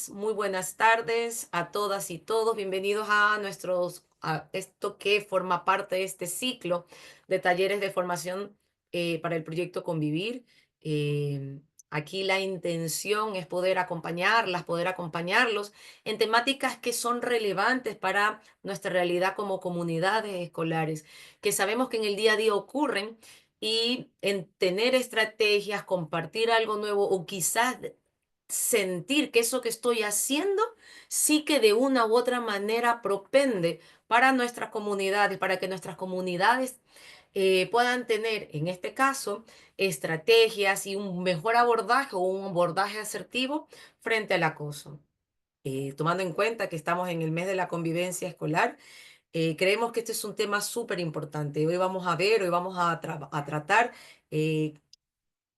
muy buenas tardes a todas y todos. Bienvenidos a esto que forma parte de este ciclo de talleres de formación para el proyecto Convivir. Aquí la intención es poder acompañarlos en temáticas que son relevantes para nuestra realidad como comunidades escolares, que sabemos que en el día a día ocurren y en tener estrategias, compartir algo nuevo o quizás sentir que eso que estoy haciendo sí que de una u otra manera propende para nuestras comunidades, para que nuestras comunidades puedan tener, en este caso, estrategias y un mejor abordaje o un abordaje asertivo frente al acoso. Tomando en cuenta que estamos en el mes de la convivencia escolar, creemos que este es un tema súper importante. Hoy vamos a tratar eh,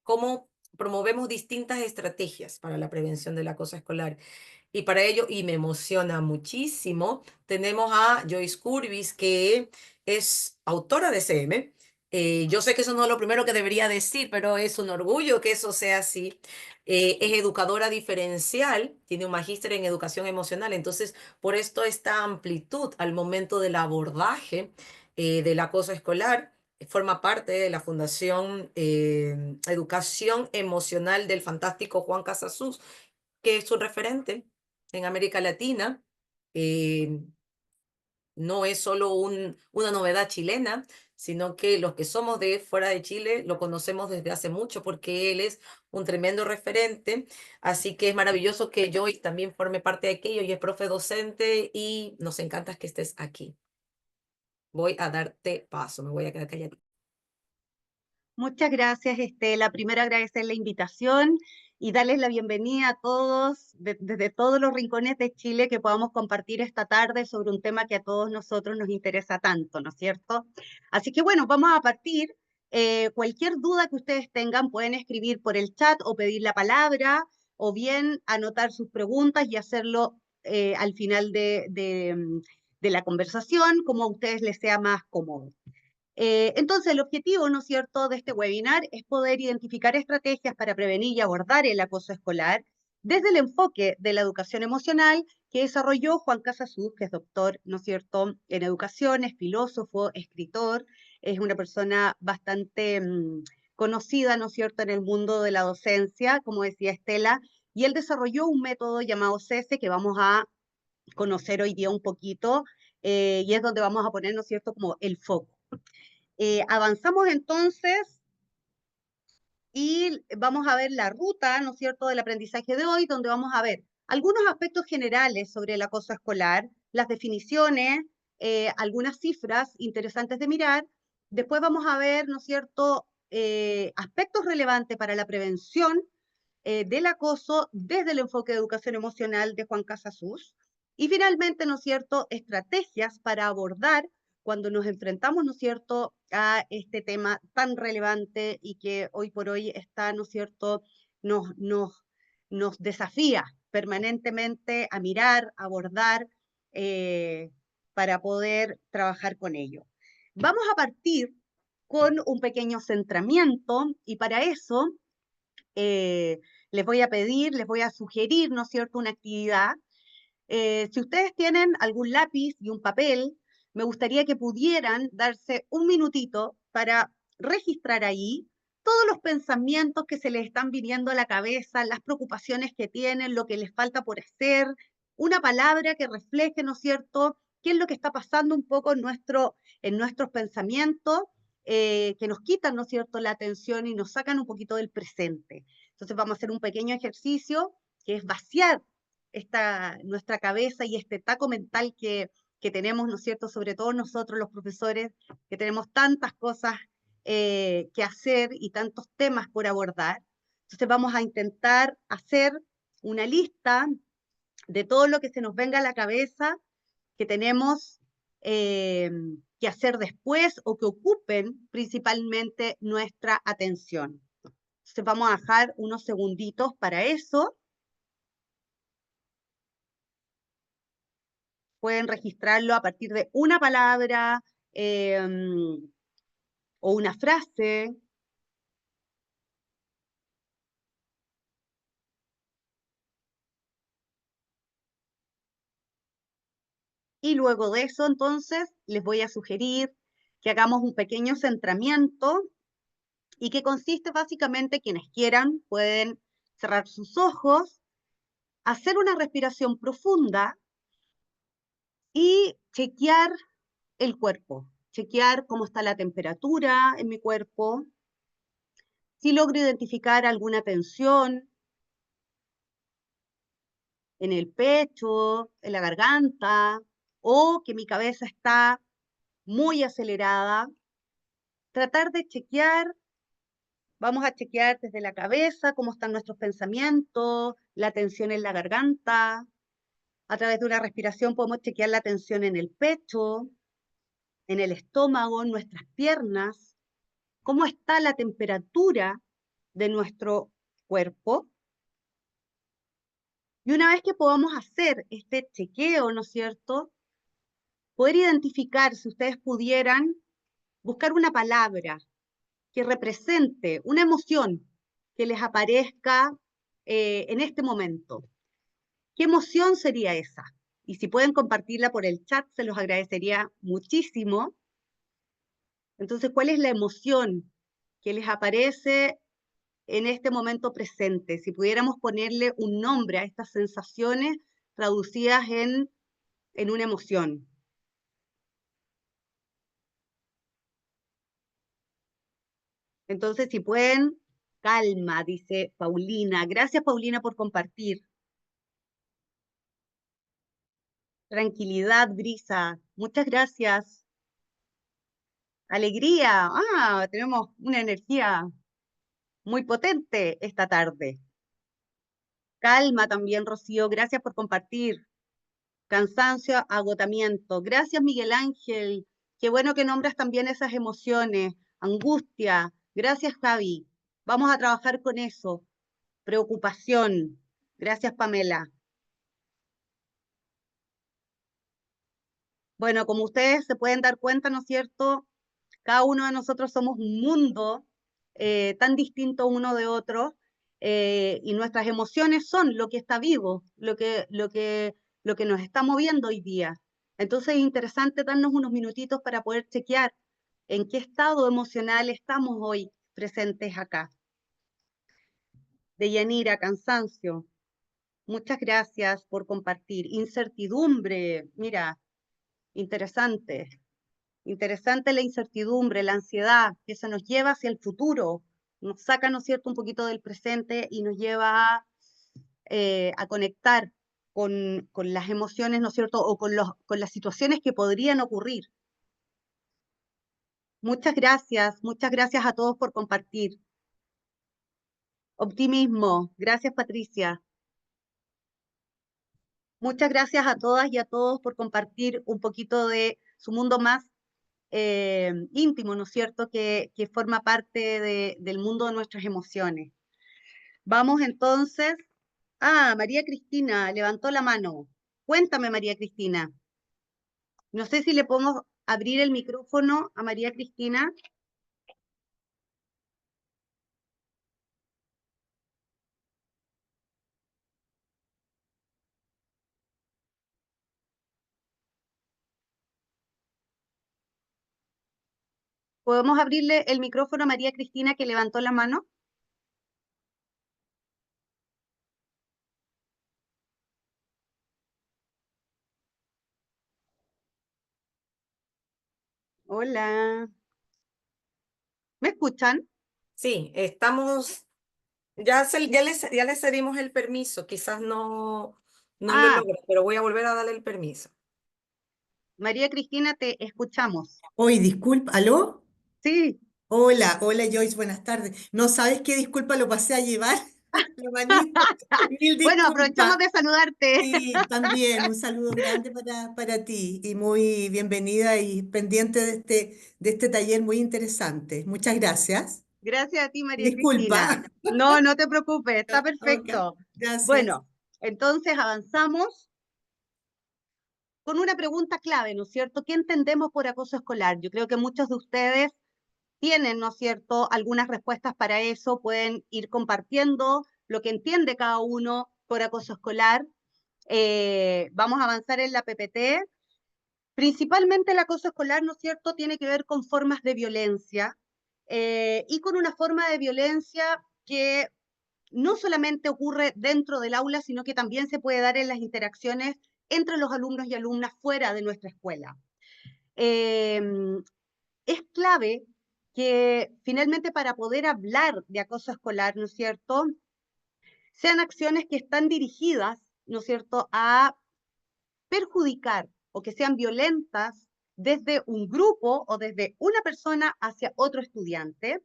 cómo promovemos distintas estrategias para la prevención del acoso escolar. Y para ello, y me emociona muchísimo, tenemos a Joyce Curvis, que es autora de CM. Yo sé que eso no es lo primero que debería decir, pero es un orgullo que eso sea así. Es educadora diferencial, tiene un magíster en educación emocional, entonces por esto esta amplitud al momento del abordaje del acoso escolar. Forma parte de la Fundación Educación Emocional del fantástico Juan Casasus, que es un referente en América Latina. eh, no es solo una novedad chilena, sino que los que somos de fuera de Chile lo conocemos desde hace mucho porque él es un tremendo referente. Así que es maravilloso que Joyce también forme parte de aquello y es profe docente y nos encanta que estés aquí. Voy a darte paso, me voy a quedar calladita. Muchas gracias, Estela. Primero agradecer la invitación y darles la bienvenida a todos desde todos los rincones de Chile que podamos compartir esta tarde sobre un tema que a todos nosotros nos interesa tanto, ¿no es cierto? Así que bueno, vamos a partir. Cualquier duda que ustedes tengan pueden escribir por el chat o pedir la palabra o bien anotar sus preguntas y hacerlo al final de la conversación, como a ustedes les sea más cómodo. Entonces, el objetivo, ¿no es cierto?, de este webinar es poder identificar estrategias para prevenir y abordar el acoso escolar desde el enfoque de la educación emocional que desarrolló Juan Casasus, que es doctor, ¿no es cierto?, en educación, es filósofo, escritor, es una persona bastante conocida, ¿no es cierto?, en el mundo de la docencia, como decía Estela, y él desarrolló un método llamado CESE que vamos a conocer hoy día un poquito, y es donde vamos a poner, ¿no es cierto?, como el foco. Avanzamos entonces y vamos a ver la ruta, ¿no es cierto?, del aprendizaje de hoy, donde vamos a ver algunos aspectos generales sobre el acoso escolar, las definiciones, algunas cifras interesantes de mirar. Después vamos a ver, ¿no es cierto?, aspectos relevantes para la prevención del acoso desde el enfoque de educación emocional de Juan Casasus. Y finalmente, ¿no es cierto?, estrategias para abordar cuando nos enfrentamos, ¿no es cierto?, a este tema tan relevante y que hoy por hoy está, ¿no es cierto?, nos desafía permanentemente a mirar, a abordar, eh, para poder trabajar con ello. Vamos a partir con un pequeño centramiento y para eso eh, les voy a pedir, les voy a sugerir, ¿no es cierto?, una actividad. Si ustedes tienen algún lápiz y un papel, me gustaría que pudieran darse un minutito para registrar ahí todos los pensamientos que se les están viniendo a la cabeza, las preocupaciones que tienen, lo que les falta por hacer, una palabra que refleje, ¿no es cierto?, qué es lo que está pasando un poco en nuestros pensamientos, que nos quitan, ¿no es cierto?, la atención y nos sacan un poquito del presente. Entonces vamos a hacer un pequeño ejercicio que es vaciar nuestra cabeza y este taco mental que tenemos, ¿no es cierto?, sobre todo nosotros los profesores, que tenemos tantas cosas que hacer y tantos temas por abordar. Entonces vamos a intentar hacer una lista de todo lo que se nos venga a la cabeza que tenemos eh, que hacer después o que ocupen principalmente nuestra atención. Entonces vamos a dejar unos segunditos para eso. Pueden registrarlo a partir de una palabra o una frase. Y luego de eso, entonces, les voy a sugerir que hagamos un pequeño centramiento y que consiste básicamente, quienes quieran, pueden cerrar sus ojos, hacer una respiración profunda y chequear el cuerpo, chequear cómo está la temperatura en mi cuerpo, si logro identificar alguna tensión en el pecho, en la garganta, o que mi cabeza está muy acelerada, tratar de chequear, vamos a chequear desde la cabeza cómo están nuestros pensamientos, la tensión en la garganta, a través de una respiración podemos chequear la tensión en el pecho, en el estómago, en nuestras piernas, cómo está la temperatura de nuestro cuerpo. Y una vez que podamos hacer este chequeo, ¿no es cierto? Poder identificar, si ustedes pudieran, buscar una palabra que represente una emoción que les aparezca en este momento. ¿Qué emoción sería esa? Y si pueden compartirla por el chat, se los agradecería muchísimo. Entonces, ¿cuál es la emoción que les aparece en este momento presente? Si pudiéramos ponerle un nombre a estas sensaciones traducidas en una emoción. Entonces, si pueden, calma, dice Paulina. Gracias, Paulina, por compartir. Tranquilidad, Brisa. Muchas gracias. Alegría. Tenemos una energía muy potente esta tarde. Calma también, Rocío. Gracias por compartir. Cansancio, agotamiento. Gracias, Miguel Ángel. Qué bueno que nombras también esas emociones. Angustia. Gracias, Javi. Vamos a trabajar con eso. Preocupación. Gracias, Pamela. Bueno, como ustedes se pueden dar cuenta, ¿no es cierto? Cada uno de nosotros somos un mundo tan distinto uno de otro, y nuestras emociones son lo que está vivo, lo que nos está moviendo hoy día. Entonces es interesante darnos unos minutitos para poder chequear en qué estado emocional estamos hoy presentes acá. Deyanira, cansancio. Muchas gracias por compartir. Incertidumbre, mira, interesante. Interesante la incertidumbre, la ansiedad, que se nos lleva hacia el futuro, nos saca, ¿no es cierto?, un poquito del presente y nos lleva a conectar con las emociones, ¿no es cierto?, o con las situaciones que podrían ocurrir. Muchas gracias a todos por compartir. Optimismo, gracias Patricia. Muchas gracias a todas y a todos por compartir un poquito de su mundo más íntimo, ¿no es cierto?, que forma parte del mundo de nuestras emociones. Vamos entonces. María Cristina levantó la mano. Cuéntame, María Cristina. No sé si le podemos abrir el micrófono a María Cristina. ¿Podemos abrirle el micrófono a María Cristina que levantó la mano? Hola. ¿Me escuchan? Sí, estamos, ya le cedimos el permiso, quizás no lo Ah, logro, pero voy a volver a darle el permiso. María Cristina, te escuchamos. Hoy, disculpa, ¿aló? Sí. Hola, hola Joyce, buenas tardes. No sabes qué disculpa lo pasé a llevar, la manito. Mil Bueno, aprovechamos disculpas. de saludarte. Sí, también un saludo grande para ti y muy bienvenida y pendiente de este taller muy interesante. Muchas gracias. Gracias a ti, María Cristina. Disculpa. No, no te preocupes, está Ok, perfecto. gracias. Bueno, entonces avanzamos con una pregunta clave, ¿no es cierto? ¿Qué entendemos por acoso escolar? Yo creo que muchos de ustedes tienen, ¿no es cierto?, algunas respuestas para eso, pueden ir compartiendo lo que entiende cada uno por acoso escolar. Vamos a avanzar en la PPT. Principalmente el acoso escolar, ¿no es cierto?, tiene que ver con formas de violencia y con una forma de violencia que no solamente ocurre dentro del aula, sino que también se puede dar en las interacciones entre los alumnos y alumnas fuera de nuestra escuela. Es clave que finalmente para poder hablar de acoso escolar, ¿no es cierto?, sean acciones que están dirigidas, ¿no es cierto?, a perjudicar o que sean violentas desde un grupo o desde una persona hacia otro estudiante.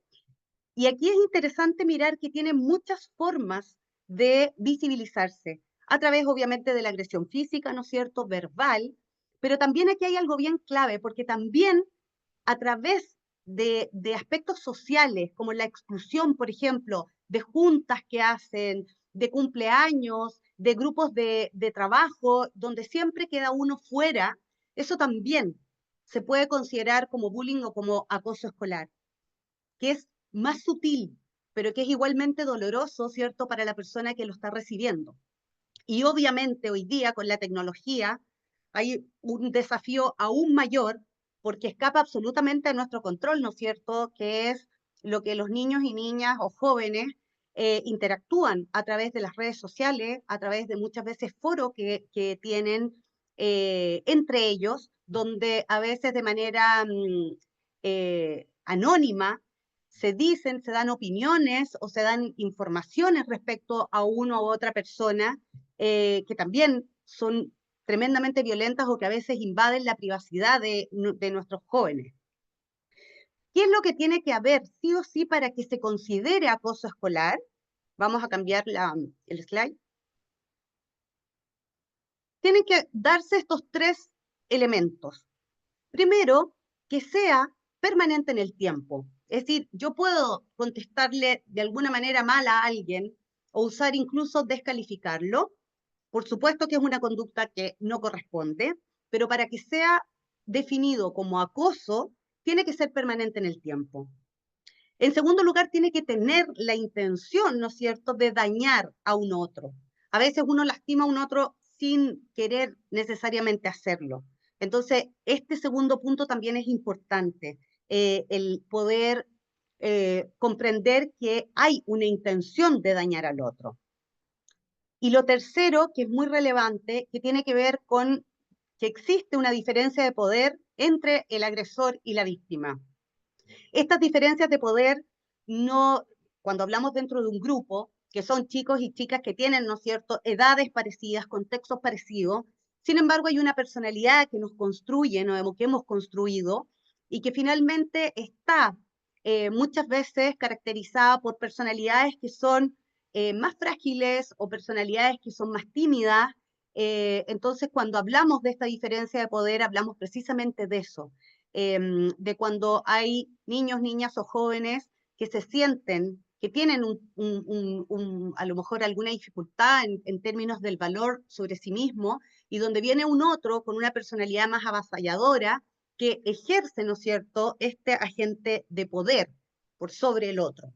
Y aquí es interesante mirar que tiene muchas formas de visibilizarse, a través obviamente de la agresión física, ¿no es cierto?, verbal, pero también aquí hay algo bien clave, porque también a través de aspectos sociales, como la exclusión, por ejemplo, de juntas que hacen, de cumpleaños, de grupos de trabajo, donde siempre queda uno fuera, eso también se puede considerar como bullying o como acoso escolar, que es más sutil, pero que es igualmente doloroso, ¿cierto?, para la persona que lo está recibiendo. Y obviamente hoy día con la tecnología hay un desafío aún mayor porque escapa absolutamente a nuestro control, ¿no es cierto?, que es lo que los niños y niñas o jóvenes interactúan a través de las redes sociales, a través de muchas veces foros que tienen entre ellos, donde a veces de manera anónima se dicen, se dan opiniones o se dan informaciones respecto a uno u otra persona que también son tremendamente violentas o que a veces invaden la privacidad de nuestros jóvenes. ¿Qué es lo que tiene que haber sí o sí para que se considere acoso escolar? Vamos a cambiar el slide. Tienen que darse estos tres elementos. Primero, que sea permanente en el tiempo. Es decir, yo puedo contestarle de alguna manera mal a alguien o usar incluso descalificarlo. Por supuesto que es una conducta que no corresponde, pero para que sea definido como acoso, tiene que ser permanente en el tiempo. En segundo lugar, tiene que tener la intención, ¿no es cierto?, de dañar a un otro. A veces uno lastima a un otro sin querer necesariamente hacerlo. Entonces, este segundo punto también es importante, el poder comprender que hay una intención de dañar al otro. Y lo tercero, que es muy relevante, que tiene que ver con que existe una diferencia de poder entre el agresor y la víctima. Estas diferencias de poder no, cuando hablamos dentro de un grupo, que son chicos y chicas que tienen, ¿no es cierto?, edades parecidas, contextos parecidos, sin embargo hay una personalidad que nos construye, ¿no?, que hemos construido y que finalmente está muchas veces caracterizada por personalidades que son más frágiles o personalidades que son más tímidas. Entonces, cuando hablamos de esta diferencia de poder, hablamos precisamente de eso, de cuando hay niños, niñas o jóvenes que se sienten, que tienen a lo mejor alguna dificultad en términos del valor sobre sí mismo, y donde viene un otro con una personalidad más avasalladora que ejerce, ¿no es cierto?, este agente de poder por sobre el otro.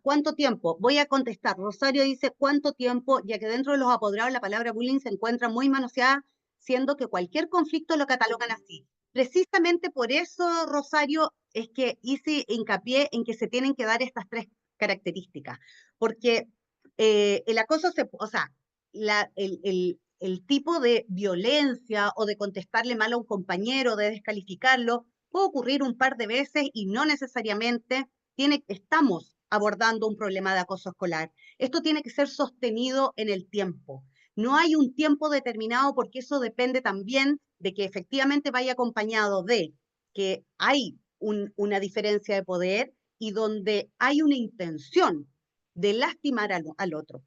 ¿Cuánto tiempo? Voy a contestar. Rosario dice, ¿cuánto tiempo? Ya que dentro de los apoderados la palabra bullying se encuentra muy manoseada, siendo que cualquier conflicto lo catalogan así. Precisamente por eso, Rosario, es que hice hincapié en que se tienen que dar estas tres características, porque el acoso, o sea, el tipo de violencia o de contestarle mal a un compañero, de descalificarlo, puede ocurrir un par de veces y no necesariamente estamos abordando un problema de acoso escolar. Esto tiene que ser sostenido en el tiempo. No hay un tiempo determinado porque eso depende también de que efectivamente vaya acompañado de que hay una diferencia de poder y donde hay una intención de lastimar al otro.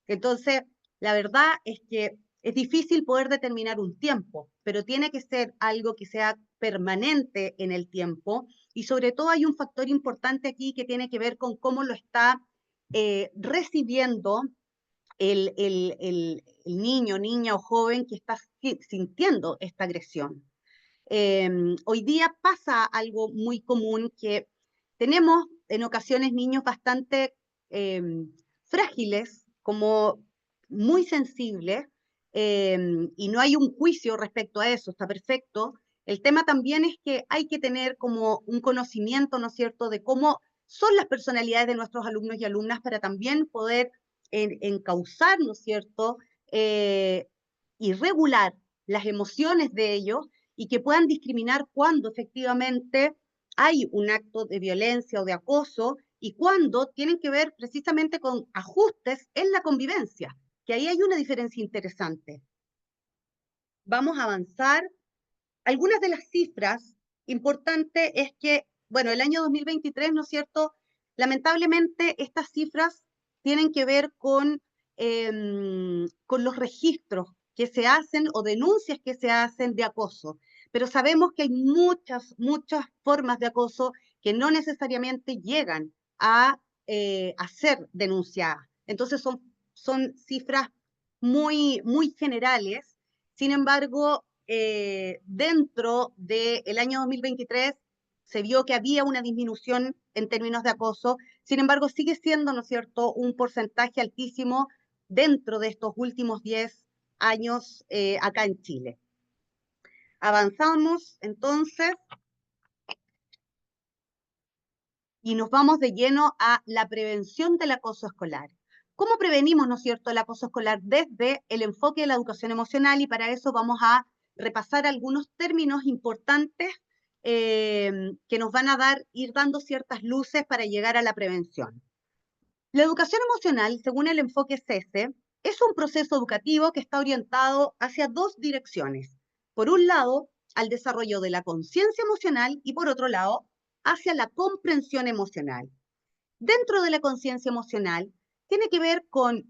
Entonces, la verdad es que es difícil poder determinar un tiempo, pero tiene que ser algo que sea permanente en el tiempo. Y sobre todo hay un factor importante aquí que tiene que ver con cómo lo está recibiendo el niño, niña o joven que está sintiendo esta agresión. Hoy día pasa algo muy común, que tenemos en ocasiones niños bastante frágiles, como muy sensibles, y no hay un juicio respecto a eso, está perfecto. El tema también es que hay que tener como un conocimiento, ¿no es cierto?, de cómo son las personalidades de nuestros alumnos y alumnas para también poder encauzar, ¿no es cierto?, y regular las emociones de ellos y que puedan discriminar cuando efectivamente hay un acto de violencia o de acoso y cuando tienen que ver precisamente con ajustes en la convivencia, que ahí hay una diferencia interesante. Vamos a avanzar. Algunas de las cifras importantes es que, bueno, el año 2023, ¿no es cierto? Lamentablemente estas cifras tienen que ver con los registros que se hacen o denuncias que se hacen de acoso, pero sabemos que hay muchas formas de acoso que no necesariamente llegan a ser denunciadas. Entonces son cifras muy generales. Sin embargo, dentro del año 2023 se vio que había una disminución en términos de acoso, sin embargo sigue siendo, ¿no es cierto?, un porcentaje altísimo dentro de estos últimos 10 años acá en Chile. Avanzamos entonces y nos vamos de lleno a la prevención del acoso escolar. ¿Cómo prevenimos, no es cierto?, el acoso escolar desde el enfoque de la educación emocional? Y para eso vamos a repasar algunos términos importantes que nos van a ir dando ciertas luces para llegar a la prevención. La educación emocional, según el enfoque CESE, es un proceso educativo que está orientado hacia dos direcciones. Por un lado, al desarrollo de la conciencia emocional y por otro lado, hacia la comprensión emocional. Dentro de la conciencia emocional, tiene que ver con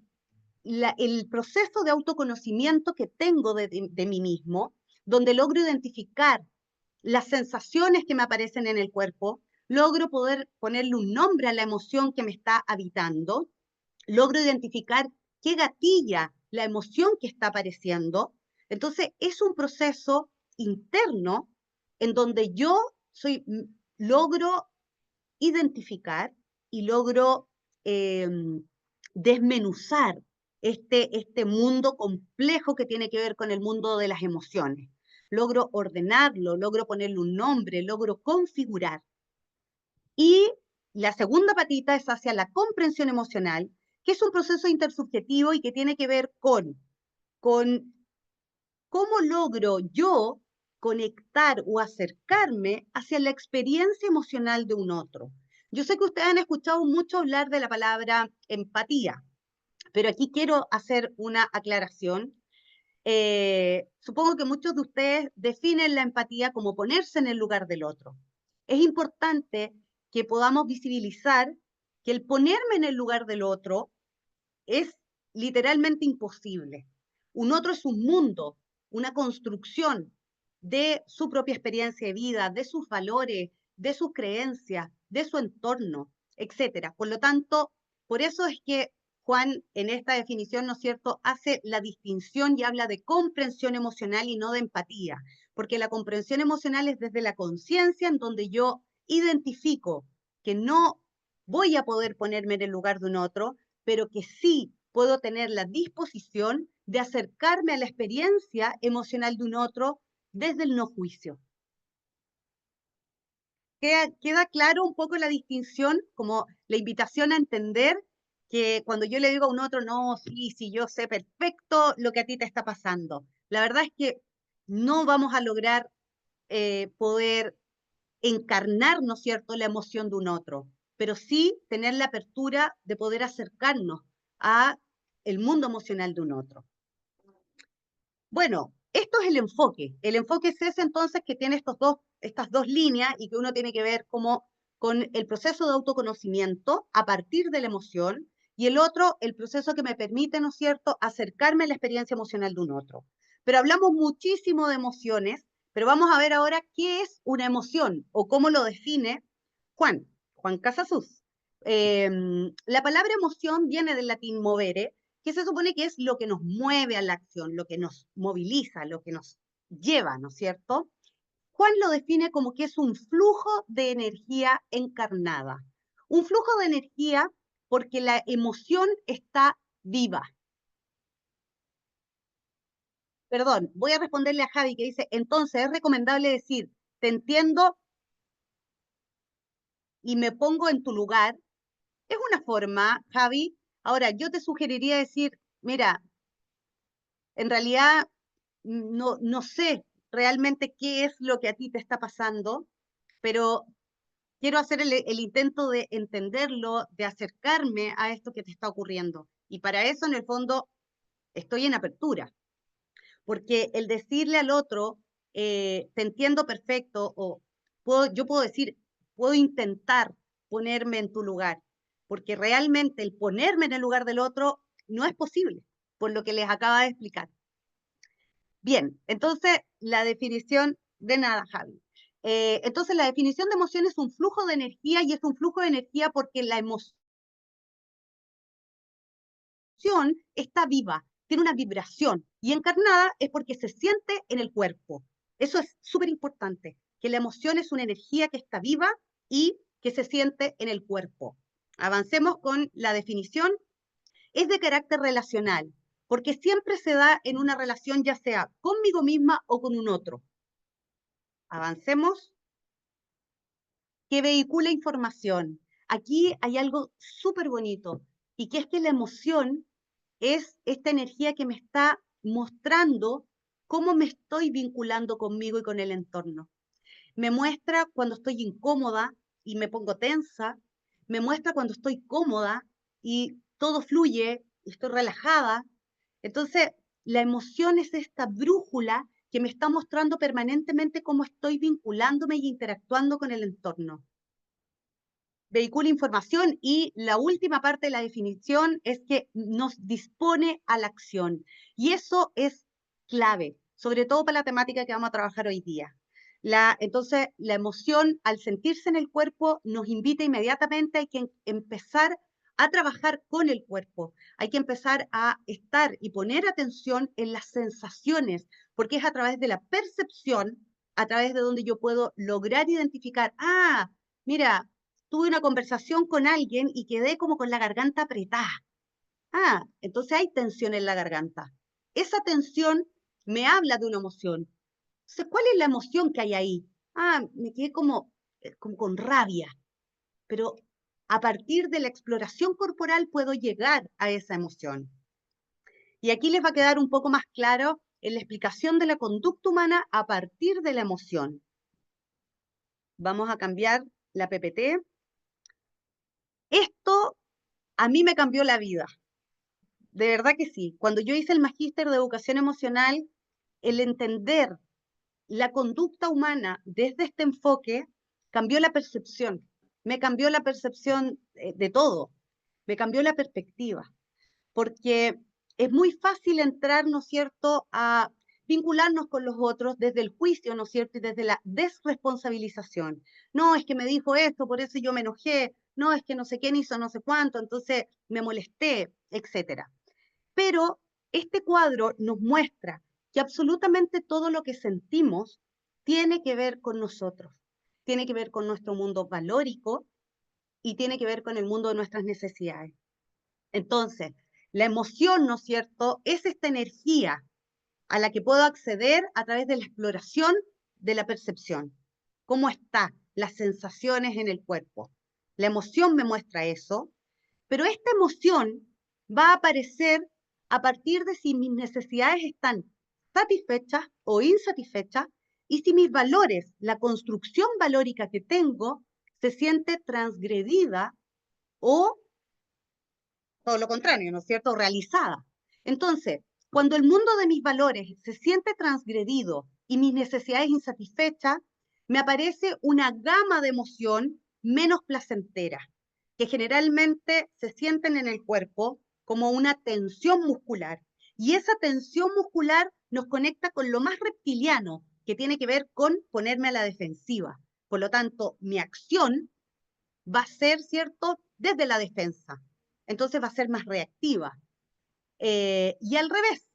el proceso de autoconocimiento que tengo de mí mismo, donde logro identificar las sensaciones que me aparecen en el cuerpo, logro poder ponerle un nombre a la emoción que me está habitando, logro identificar qué gatilla la emoción que está apareciendo. Entonces, es un proceso interno en donde yo logro identificar y logro desmenuzar este mundo complejo que tiene que ver con el mundo de las emociones. Logro ordenarlo, logro ponerle un nombre, logro configurar. Y la segunda patita es hacia la comprensión emocional, que es un proceso intersubjetivo y que tiene que ver con cómo logro yo conectar o acercarme hacia la experiencia emocional de un otro. Yo sé que ustedes han escuchado mucho hablar de la palabra empatía, pero aquí quiero hacer una aclaración. Supongo que muchos de ustedes definen la empatía como ponerse en el lugar del otro. Es importante que podamos visibilizar que el ponerme en el lugar del otro es literalmente imposible. Un otro es un mundo, una construcción de su propia experiencia de vida, de sus valores, de sus creencias, de su entorno, etc. Por lo tanto, por eso es que Juan, en esta definición, ¿no es cierto?, hace la distinción y habla de comprensión emocional y no de empatía, porque la comprensión emocional es desde la conciencia, en donde yo identifico que no voy a poder ponerme en el lugar de un otro, pero que sí puedo tener la disposición de acercarme a la experiencia emocional de un otro desde el no juicio. ¿Queda claro un poco la distinción, como la invitación a entender que cuando yo le digo a un otro, no, sí, yo sé perfecto lo que a ti te está pasando? La verdad es que no vamos a lograr poder encarnar, ¿no es cierto?, la emoción de un otro, pero sí tener la apertura de poder acercarnos a el mundo emocional de un otro. Bueno, esto es el enfoque. El enfoque es ese entonces que tiene estas dos líneas y que uno tiene que ver como con el proceso de autoconocimiento a partir de la emoción y el otro, el proceso que me permite, ¿no es cierto?, acercarme a la experiencia emocional de un otro. Pero hablamos muchísimo de emociones, pero vamos a ver ahora qué es una emoción o cómo lo define Juan Casasus. La palabra emoción viene del latín movere, que se supone que es lo que nos mueve a la acción, lo que nos moviliza, lo que nos lleva, ¿no es cierto? Juan lo define como que es un flujo de energía encarnada. Un flujo de energía porque la emoción está viva. perdón, voy a responderle a Javi que dice, entonces es recomendable decir, te entiendo y me pongo en tu lugar. Es una forma, Javi. Ahora, yo te sugeriría decir, mira, en realidad no sé realmente qué es lo que a ti te está pasando, pero quiero hacer el intento de entenderlo, de acercarme a esto que te está ocurriendo. Y para eso, en el fondo, estoy en apertura, porque el decirle al otro, te entiendo perfecto, o yo puedo decir, puedo intentar ponerme en tu lugar, porque realmente el ponerme en el lugar del otro no es posible, por lo que les acaba de explicar. Bien, entonces la definición de nada, Javi. Entonces la definición de emoción es un flujo de energía y es un flujo de energía porque la emoción está viva, tiene una vibración y encarnada es porque se siente en el cuerpo. Eso es súper importante, que la emoción es una energía que está viva y que se siente en el cuerpo. Avancemos con la definición. Es de carácter relacional, porque siempre se da en una relación ya sea conmigo misma o con un otro. Avancemos. Que vehicula información. Aquí hay algo súper bonito, y que es que la emoción es esta energía que me está mostrando cómo me estoy vinculando conmigo y con el entorno. Me muestra cuando estoy incómoda y me pongo tensa, me muestra cuando estoy cómoda y todo fluye y estoy relajada. Entonces, la emoción es esta brújula que me está mostrando permanentemente cómo estoy vinculándome y interactuando con el entorno. Vehicula información y la última parte de la definición es que nos dispone a la acción. Y eso es clave, sobre todo para la temática que vamos a trabajar hoy día. Entonces, la emoción, al sentirse en el cuerpo, nos invita inmediatamente, hay que empezar a trabajar con el cuerpo. Hay que empezar a estar y poner atención en las sensaciones, porque es a través de la percepción, a través de donde yo puedo lograr identificar, mira, tuve una conversación con alguien y quedé como con la garganta apretada. Entonces hay tensión en la garganta. Esa tensión me habla de una emoción. Entonces, ¿cuál es la emoción que hay ahí? Me quedé como con rabia. Pero a partir de la exploración corporal puedo llegar a esa emoción. Y aquí les va a quedar un poco más claro en la explicación de la conducta humana a partir de la emoción. Vamos a cambiar la PPT. Esto a mí me cambió la vida. De verdad que sí. Cuando yo hice el magíster de educación emocional, el entender la conducta humana desde este enfoque cambió la percepción. Me cambió la percepción de todo. Me cambió la perspectiva. Porque es muy fácil entrar, ¿no es cierto?, a vincularnos con los otros desde el juicio, ¿no es cierto?, y desde la desresponsabilización. No, es que me dijo esto, por eso yo me enojé. No, es que no sé quién hizo no sé cuánto, entonces me molesté, etcétera. Pero este cuadro nos muestra que absolutamente todo lo que sentimos tiene que ver con nosotros, tiene que ver con nuestro mundo valórico y tiene que ver con el mundo de nuestras necesidades. Entonces, la emoción, ¿no es cierto?, es esta energía a la que puedo acceder a través de la exploración de la percepción. ¿Cómo está? Las sensaciones en el cuerpo. La emoción me muestra eso, pero esta emoción va a aparecer a partir de si mis necesidades están satisfechas o insatisfechas y si mis valores, la construcción valórica que tengo, se siente transgredida o todo lo contrario, ¿no es cierto?, realizada. Entonces, cuando el mundo de mis valores se siente transgredido y mis necesidades insatisfechas, me aparece una gama de emoción menos placentera, que generalmente se sienten en el cuerpo como una tensión muscular. Y esa tensión muscular nos conecta con lo más reptiliano, que tiene que ver con ponerme a la defensiva. Por lo tanto, mi acción va a ser, ¿cierto?, desde la defensa. Entonces va a ser más reactiva. Y al revés,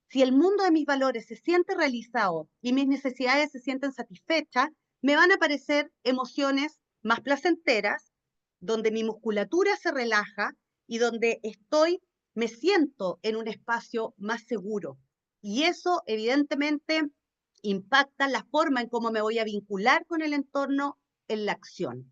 si el mundo de mis valores se siente realizado y mis necesidades se sienten satisfechas, me van a aparecer emociones más placenteras, donde mi musculatura se relaja y donde me siento en un espacio más seguro. Y eso evidentemente impacta la forma en cómo me voy a vincular con el entorno en la acción.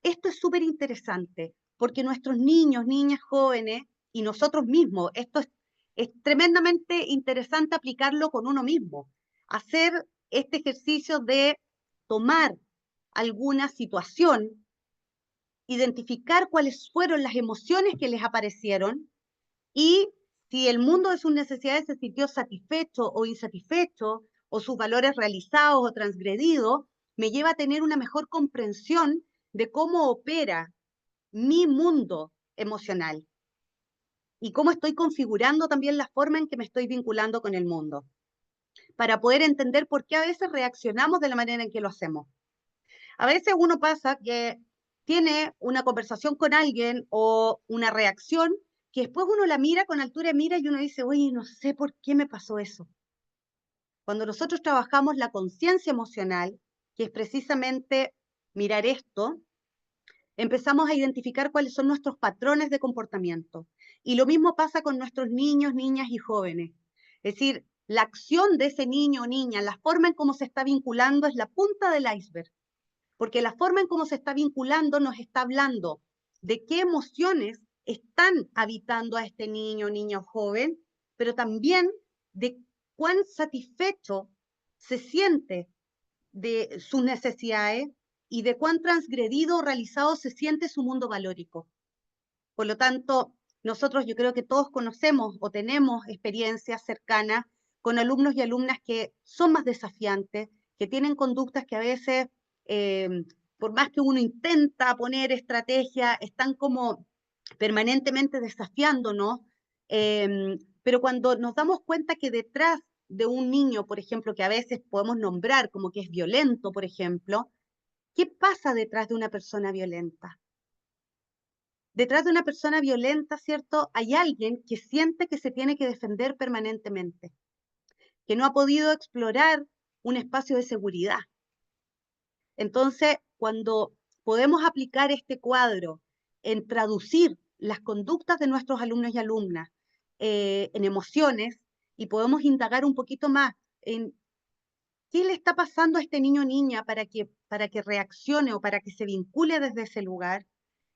Esto es súper interesante porque nuestros niños, niñas, jóvenes y nosotros mismos, es tremendamente interesante aplicarlo con uno mismo. Hacer este ejercicio de tomar alguna situación, identificar cuáles fueron las emociones que les aparecieron y si el mundo de sus necesidades se sintió satisfecho o insatisfecho, o sus valores realizados o transgredidos, me lleva a tener una mejor comprensión de cómo opera mi mundo emocional y cómo estoy configurando también la forma en que me estoy vinculando con el mundo, para poder entender por qué a veces reaccionamos de la manera en que lo hacemos. A veces uno pasa que tiene una conversación con alguien o una reacción que después uno la mira con altura de mira y uno dice, oye, no sé por qué me pasó eso. Cuando nosotros trabajamos la conciencia emocional, que es precisamente mirar esto, empezamos a identificar cuáles son nuestros patrones de comportamiento. Y lo mismo pasa con nuestros niños, niñas y jóvenes. Es decir, la acción de ese niño o niña, la forma en cómo se está vinculando es la punta del iceberg. Porque la forma en cómo se está vinculando nos está hablando de qué emociones están habitando a este niño, niña o joven, pero también de cuán satisfecho se siente de sus necesidades y de cuán transgredido o realizado se siente su mundo valórico. Por lo tanto, nosotros yo creo que todos conocemos o tenemos experiencias cercanas con alumnos y alumnas que son más desafiantes, que tienen conductas que a veces, eh, por más que uno intenta poner estrategia, están como permanentemente desafiándonos, pero cuando nos damos cuenta que detrás de un niño, por ejemplo, que a veces podemos nombrar como que es violento, por ejemplo, ¿qué pasa detrás de una persona violenta? Detrás de una persona violenta, ¿cierto? Hay alguien que siente que se tiene que defender permanentemente, que no ha podido explorar un espacio de seguridad. Entonces, cuando podemos aplicar este cuadro en traducir las conductas de nuestros alumnos y alumnas en emociones y podemos indagar un poquito más en qué le está pasando a este niño o niña para que reaccione o para que se vincule desde ese lugar,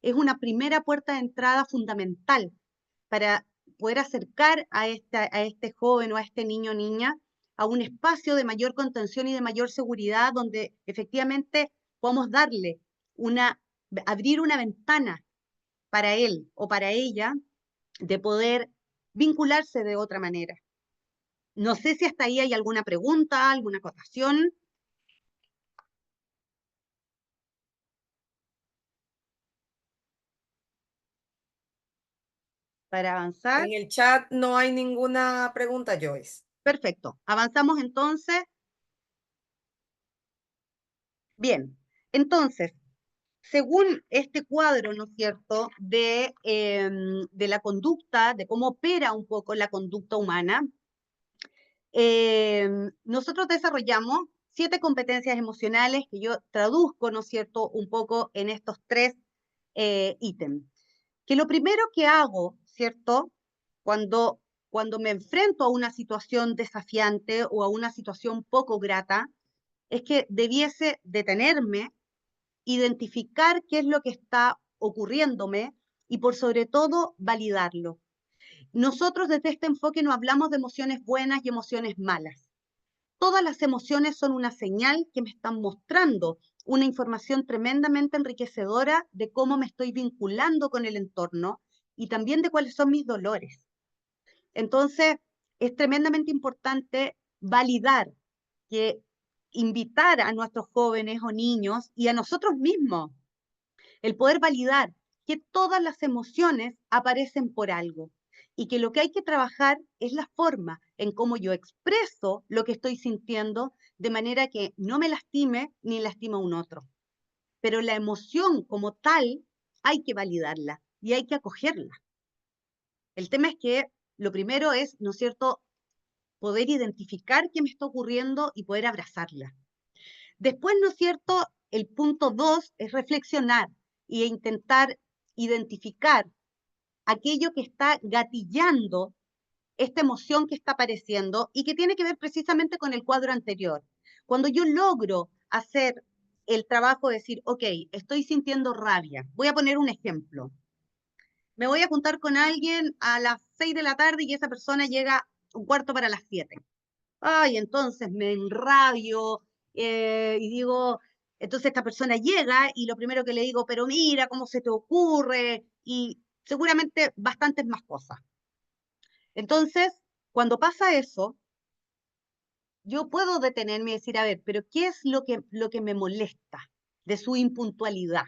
es una primera puerta de entrada fundamental para poder acercar a este joven o a este niño o niña a un espacio de mayor contención y de mayor seguridad donde efectivamente podamos darle abrir una ventana para él o para ella de poder vincularse de otra manera. No sé si hasta ahí hay alguna pregunta, alguna acotación. Para avanzar. En el chat no hay ninguna pregunta, Joyce. Perfecto. Avanzamos entonces. Bien. Entonces, según este cuadro, ¿no es cierto?, de la conducta, de cómo opera un poco la conducta humana, nosotros desarrollamos 7 competencias emocionales que yo traduzco, ¿no es cierto?, un poco en estos 3 ítems. Que lo primero que hago, ¿cierto?, cuando me enfrento a una situación desafiante o a una situación poco grata, es que debiese detenerme, identificar qué es lo que está ocurriéndome y por sobre todo validarlo. Nosotros desde este enfoque no hablamos de emociones buenas y emociones malas. Todas las emociones son una señal que me están mostrando una información tremendamente enriquecedora de cómo me estoy vinculando con el entorno y también de cuáles son mis dolores. Entonces, es tremendamente importante validar, que invitar a nuestros jóvenes o niños y a nosotros mismos, el poder validar que todas las emociones aparecen por algo y que lo que hay que trabajar es la forma en cómo yo expreso lo que estoy sintiendo de manera que no me lastime ni lastime a un otro. Pero la emoción como tal hay que validarla y hay que acogerla. El tema es que lo primero es, ¿no es cierto?, poder identificar qué me está ocurriendo y poder abrazarla. Después, ¿no es cierto?, el punto 2 es reflexionar e intentar identificar aquello que está gatillando esta emoción que está apareciendo y que tiene que ver precisamente con el cuadro anterior. Cuando yo logro hacer el trabajo de decir, ok, estoy sintiendo rabia. Voy a poner un ejemplo. Me voy a juntar con alguien a las 6 de la tarde y esa persona llega un cuarto para las 7. Ay, entonces me enrabio y digo, entonces esta persona llega y lo primero que le digo, pero mira, ¿cómo se te ocurre? Y seguramente bastantes más cosas. Entonces, cuando pasa eso, yo puedo detenerme y decir, a ver, pero ¿qué es lo que me molesta de su impuntualidad?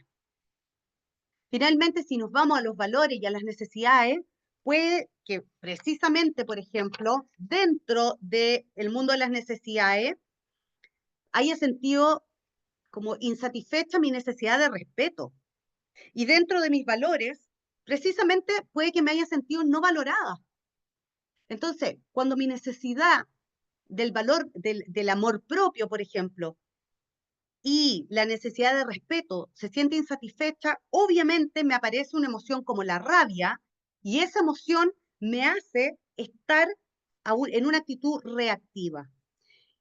Finalmente, si nos vamos a los valores y a las necesidades, puede que precisamente, por ejemplo, dentro del mundo de las necesidades, haya sentido como insatisfecha mi necesidad de respeto. Y dentro de mis valores, precisamente puede que me haya sentido no valorada. Entonces, cuando mi necesidad del valor, del amor propio, por ejemplo, y la necesidad de respeto se siente insatisfecha, obviamente me aparece una emoción como la rabia y esa emoción me hace estar en una actitud reactiva.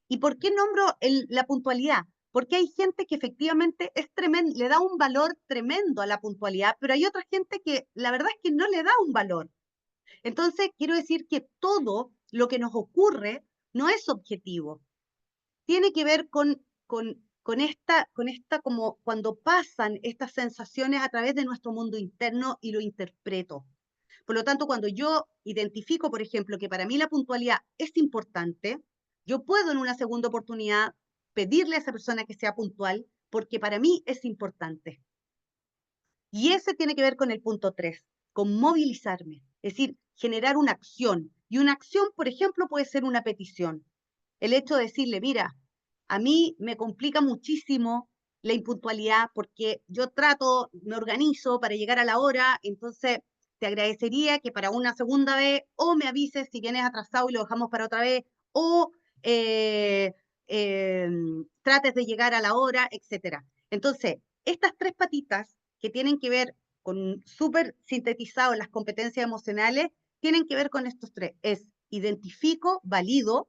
¿Y por qué nombro la puntualidad? Porque hay gente que efectivamente es tremendo, le da un valor tremendo a la puntualidad, pero hay otra gente que la verdad es que no le da un valor. Entonces, quiero decir que todo lo que nos ocurre no es objetivo. Tiene que ver con esta como cuando pasan estas sensaciones a través de nuestro mundo interno y lo interpreto. Por lo tanto, cuando yo identifico, por ejemplo, que para mí la puntualidad es importante, yo puedo en una segunda oportunidad pedirle a esa persona que sea puntual porque para mí es importante. Y ese tiene que ver con el punto 3, con movilizarme, es decir, generar una acción. Y una acción, por ejemplo, puede ser una petición. El hecho de decirle, mira, a mí me complica muchísimo la impuntualidad porque yo trato, me organizo para llegar a la hora, entonces te agradecería que para una segunda vez o me avises si vienes atrasado y lo dejamos para otra vez, o eh, eh, trates de llegar a la hora, etc. Entonces, estas tres patitas que tienen que ver con súper sintetizado las competencias emocionales, tienen que ver con estos tres. Es identifico, valido,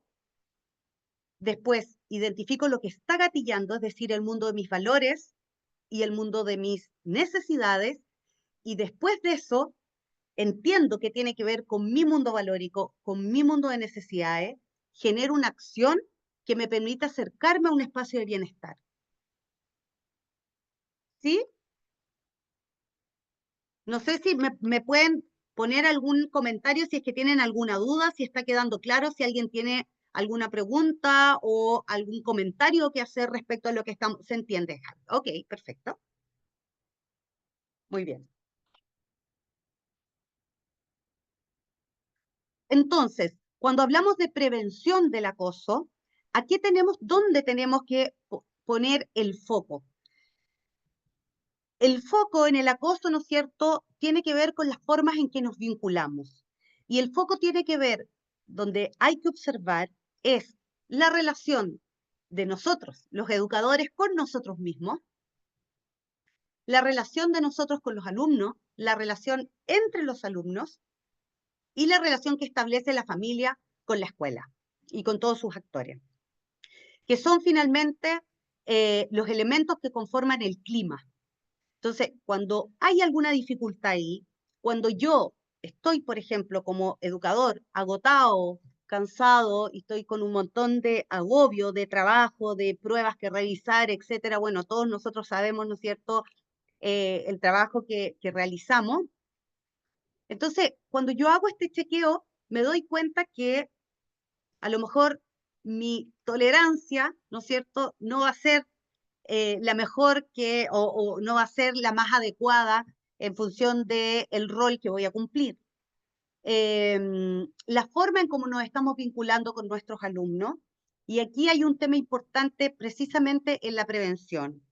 después identifico lo que está gatillando, es decir, el mundo de mis valores y el mundo de mis necesidades, y después de eso entiendo que tiene que ver con mi mundo valórico, con mi mundo de necesidades, genero una acción que me permita acercarme a un espacio de bienestar. ¿Sí? No sé si me pueden poner algún comentario si es que tienen alguna duda, si está quedando claro, si alguien tiene alguna pregunta o algún comentario que hacer respecto a lo que estamos, se entiende. Ok, perfecto. Muy bien. Entonces, cuando hablamos de prevención del acoso, aquí ¿dónde tenemos que poner el foco? El foco en el acoso, ¿no es cierto?, tiene que ver con las formas en que nos vinculamos. Y el foco tiene que ver, donde hay que observar, es la relación de nosotros, los educadores, con nosotros mismos, la relación de nosotros con los alumnos, la relación entre los alumnos y la relación que establece la familia con la escuela y con todos sus actores, que son finalmente los elementos que conforman el clima. Entonces, cuando hay alguna dificultad ahí, cuando yo estoy, por ejemplo, como educador, agotado, cansado, y estoy con un montón de agobio, de trabajo, de pruebas que revisar, etcétera, bueno, todos nosotros sabemos, ¿no es cierto?, el trabajo que realizamos. Entonces, cuando yo hago este chequeo, me doy cuenta que a lo mejor mi tolerancia, ¿no es cierto?, no va a ser la mejor o no va a ser la más adecuada en función del rol que voy a cumplir. La forma en cómo nos estamos vinculando con nuestros alumnos, y aquí hay un tema importante precisamente en la prevención,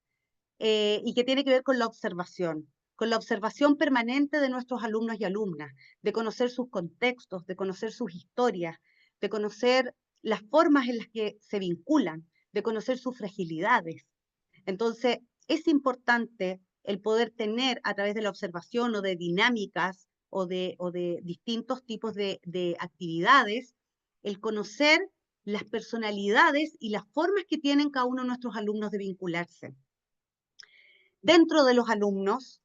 y que tiene que ver con la observación permanente de nuestros alumnos y alumnas, de conocer sus contextos, de conocer sus historias, de conocer las formas en las que se vinculan, de conocer sus fragilidades. Entonces, es importante el poder tener a través de la observación o de dinámicas o de distintos tipos de actividades, el conocer las personalidades y las formas que tienen cada uno de nuestros alumnos de vincularse. Dentro de los alumnos,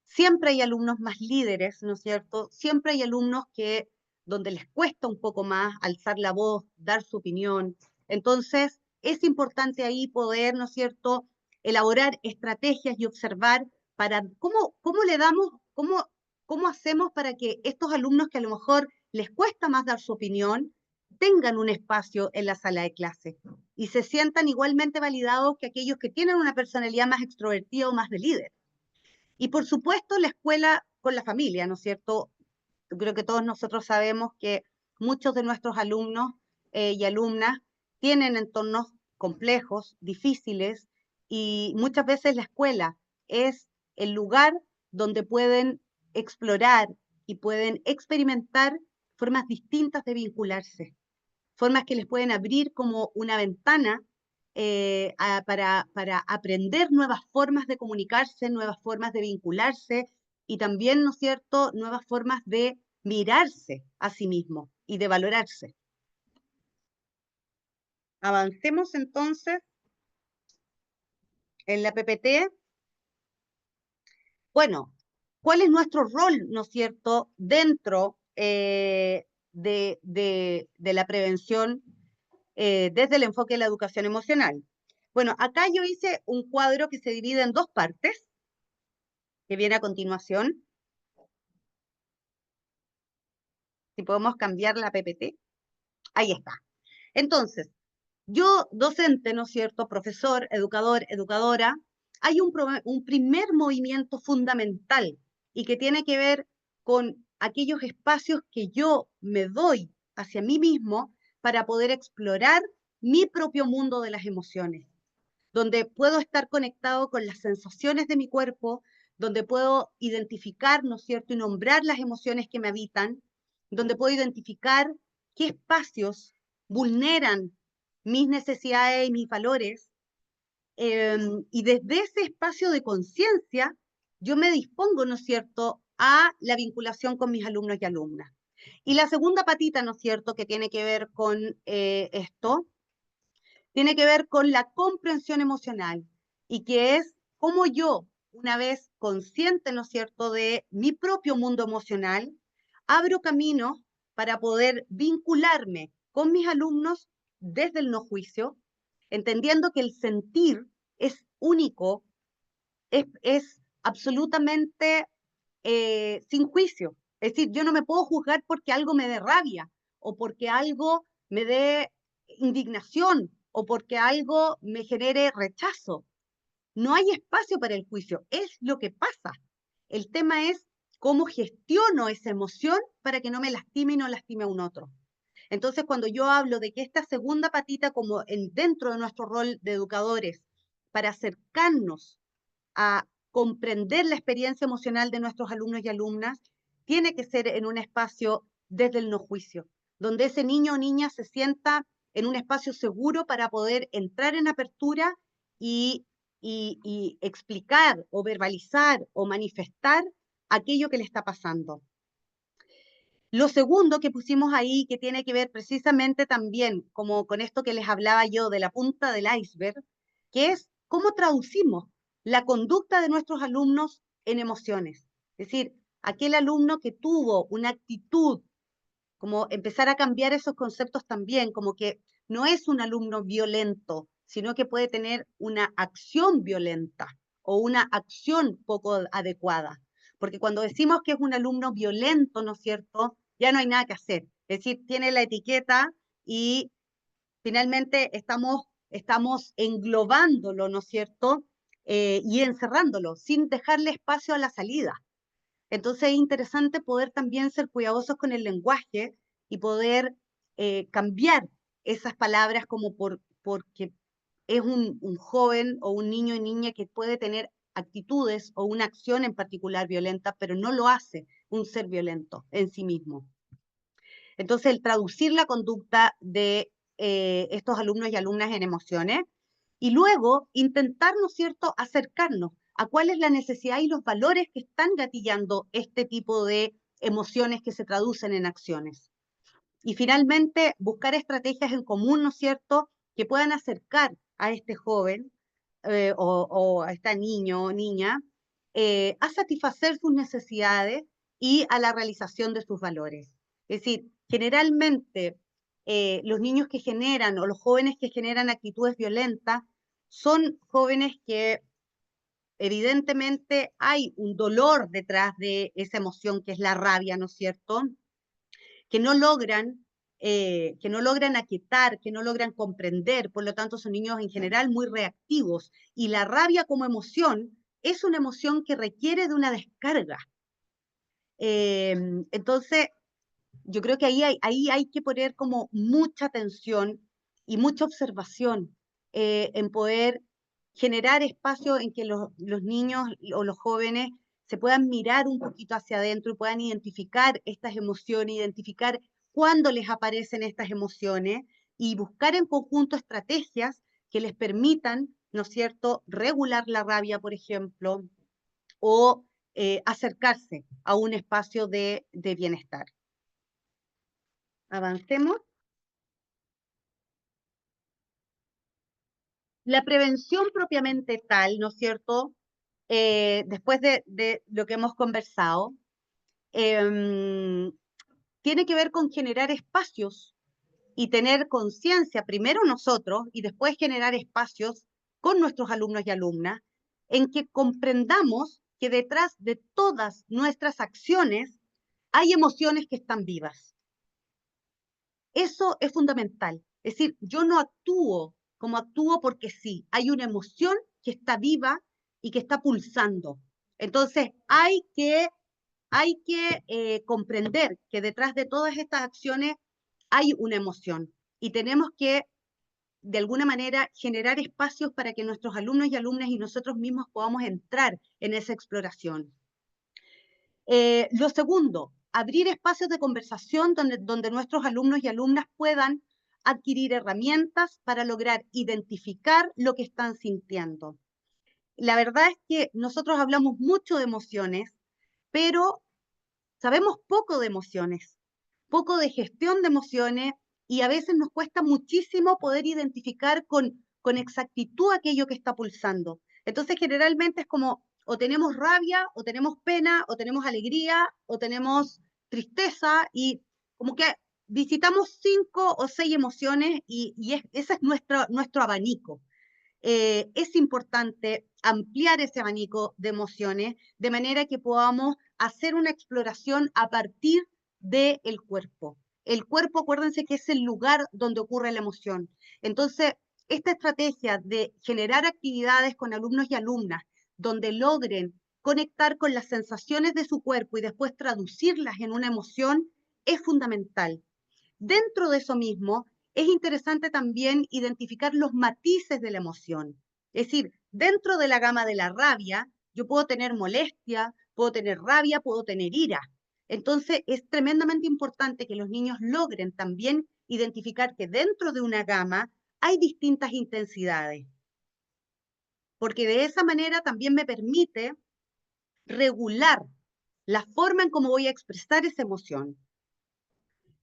siempre hay alumnos más líderes, ¿no es cierto? Siempre hay alumnos que donde les cuesta un poco más alzar la voz, dar su opinión. Entonces, es importante ahí poder, ¿no es cierto?, elaborar estrategias y observar para cómo le damos, cómo hacemos para que estos alumnos que a lo mejor les cuesta más dar su opinión, tengan un espacio en la sala de clase y se sientan igualmente validados que aquellos que tienen una personalidad más extrovertida o más de líder. Y por supuesto la escuela con la familia, ¿no es cierto? Yo creo que todos nosotros sabemos que muchos de nuestros alumnos y alumnas tienen entornos complejos, difíciles, y muchas veces la escuela es el lugar donde pueden explorar y pueden experimentar formas distintas de vincularse, formas que les pueden abrir como una ventana para aprender nuevas formas de comunicarse, nuevas formas de vincularse y también, ¿no es cierto?, nuevas formas de mirarse a sí mismo y de valorarse. Avancemos entonces en la PPT. Bueno, ¿cuál es nuestro rol, ¿no es cierto?, dentro de la prevención desde el enfoque de la educación emocional? Bueno, acá yo hice un cuadro que se divide en dos partes, que viene a continuación. Si podemos cambiar la PPT. Ahí está. Entonces, yo, docente, ¿no es cierto?, profesor, educador, educadora, hay un primer movimiento fundamental y que tiene que ver con aquellos espacios que yo me doy hacia mí mismo para poder explorar mi propio mundo de las emociones, donde puedo estar conectado con las sensaciones de mi cuerpo, donde puedo identificar, ¿no es cierto?, y nombrar las emociones que me habitan, donde puedo identificar qué espacios vulneran mis necesidades y mis valores, y desde ese espacio de conciencia yo me dispongo, ¿no es cierto?, a la vinculación con mis alumnos y alumnas. Y la segunda patita, ¿no es cierto?, que tiene que ver con esto, tiene que ver con la comprensión emocional y que es cómo yo, una vez consciente, ¿no es cierto?, de mi propio mundo emocional, abro caminos para poder vincularme con mis alumnos desde el no juicio, entendiendo que el sentir es único, es absolutamente sin juicio. Es decir, yo no me puedo juzgar porque algo me dé rabia o porque algo me dé indignación o porque algo me genere rechazo. No hay espacio para el juicio, es lo que pasa. El tema es cómo gestiono esa emoción para que no me lastime y no lastime a un otro. Entonces, cuando yo hablo de que esta segunda patita, como dentro de nuestro rol de educadores, para acercarnos a comprender la experiencia emocional de nuestros alumnos y alumnas, tiene que ser en un espacio desde el no juicio, donde ese niño o niña se sienta en un espacio seguro para poder entrar en apertura y explicar o verbalizar o manifestar aquello que le está pasando. Lo segundo que pusimos ahí, que tiene que ver precisamente también como con esto que les hablaba yo de la punta del iceberg, que es cómo traducimos la conducta de nuestros alumnos en emociones. Es decir, aquel alumno que tuvo una actitud, como empezar a cambiar esos conceptos también, como que no es un alumno violento, sino que puede tener una acción violenta o una acción poco adecuada. Porque cuando decimos que es un alumno violento, ¿no es cierto?, ya no hay nada que hacer. Es decir, tiene la etiqueta y finalmente estamos englobándolo, ¿no es cierto?, y encerrándolo, sin dejarle espacio a la salida. Entonces es interesante poder también ser cuidadosos con el lenguaje y poder cambiar esas palabras como porque es un joven o un niño y niña que puede tener actitudes o una acción en particular violenta, pero no lo hace un ser violento en sí mismo. Entonces, el traducir la conducta de estos alumnos y alumnas en emociones y luego intentar, ¿no es cierto?, acercarnos a cuál es la necesidad y los valores que están gatillando este tipo de emociones que se traducen en acciones. Y finalmente, buscar estrategias en común, ¿no es cierto?, que puedan acercar a este joven o a esta niño o niña a satisfacer sus necesidades y a la realización de sus valores. Es decir, generalmente los niños que generan o los jóvenes que generan actitudes violentas son jóvenes que evidentemente hay un dolor detrás de esa emoción que es la rabia, ¿no es cierto?, que no logran aquietar, que no logran comprender, por lo tanto son niños en general muy reactivos, y la rabia como emoción es una emoción que requiere de una descarga. Entonces, yo creo que ahí hay que poner como mucha atención y mucha observación en poder generar espacios en que los niños o los jóvenes se puedan mirar un poquito hacia adentro y puedan identificar estas emociones, identificar cuándo les aparecen estas emociones y buscar en conjunto estrategias que les permitan, ¿no es cierto?, regular la rabia, por ejemplo, o acercarse a un espacio de bienestar. Avancemos. La prevención propiamente tal, ¿no es cierto?, después de lo que hemos conversado, tiene que ver con generar espacios y tener conciencia, primero nosotros, y después generar espacios con nuestros alumnos y alumnas, en que comprendamos que detrás de todas nuestras acciones hay emociones que están vivas. Eso es fundamental. Es decir, yo no actúo como actúo porque sí. Hay una emoción que está viva y que está pulsando. Entonces, hay que comprender que detrás de todas estas acciones hay una emoción y tenemos que, de alguna manera, generar espacios para que nuestros alumnos y alumnas y nosotros mismos podamos entrar en esa exploración. Lo segundo, abrir espacios de conversación donde nuestros alumnos y alumnas puedan adquirir herramientas para lograr identificar lo que están sintiendo. La verdad es que nosotros hablamos mucho de emociones, pero sabemos poco de emociones, poco de gestión de emociones, y a veces nos cuesta muchísimo poder identificar con exactitud aquello que está pulsando. Entonces, generalmente es como, o tenemos rabia, o tenemos pena, o tenemos alegría, o tenemos tristeza, y como que visitamos 5 o 6 emociones, y ese es nuestro abanico. Es importante ampliar ese abanico de emociones de manera que podamos hacer una exploración a partir del cuerpo. El cuerpo, acuérdense que es el lugar donde ocurre la emoción. Entonces, esta estrategia de generar actividades con alumnos y alumnas donde logren conectar con las sensaciones de su cuerpo y después traducirlas en una emoción es fundamental. Dentro de eso mismo, es interesante también identificar los matices de la emoción. Es decir, dentro de la gama de la rabia, yo puedo tener molestia, puedo tener rabia, puedo tener ira. Entonces, es tremendamente importante que los niños logren también identificar que dentro de una gama hay distintas intensidades. Porque de esa manera también me permite regular la forma en cómo voy a expresar esa emoción.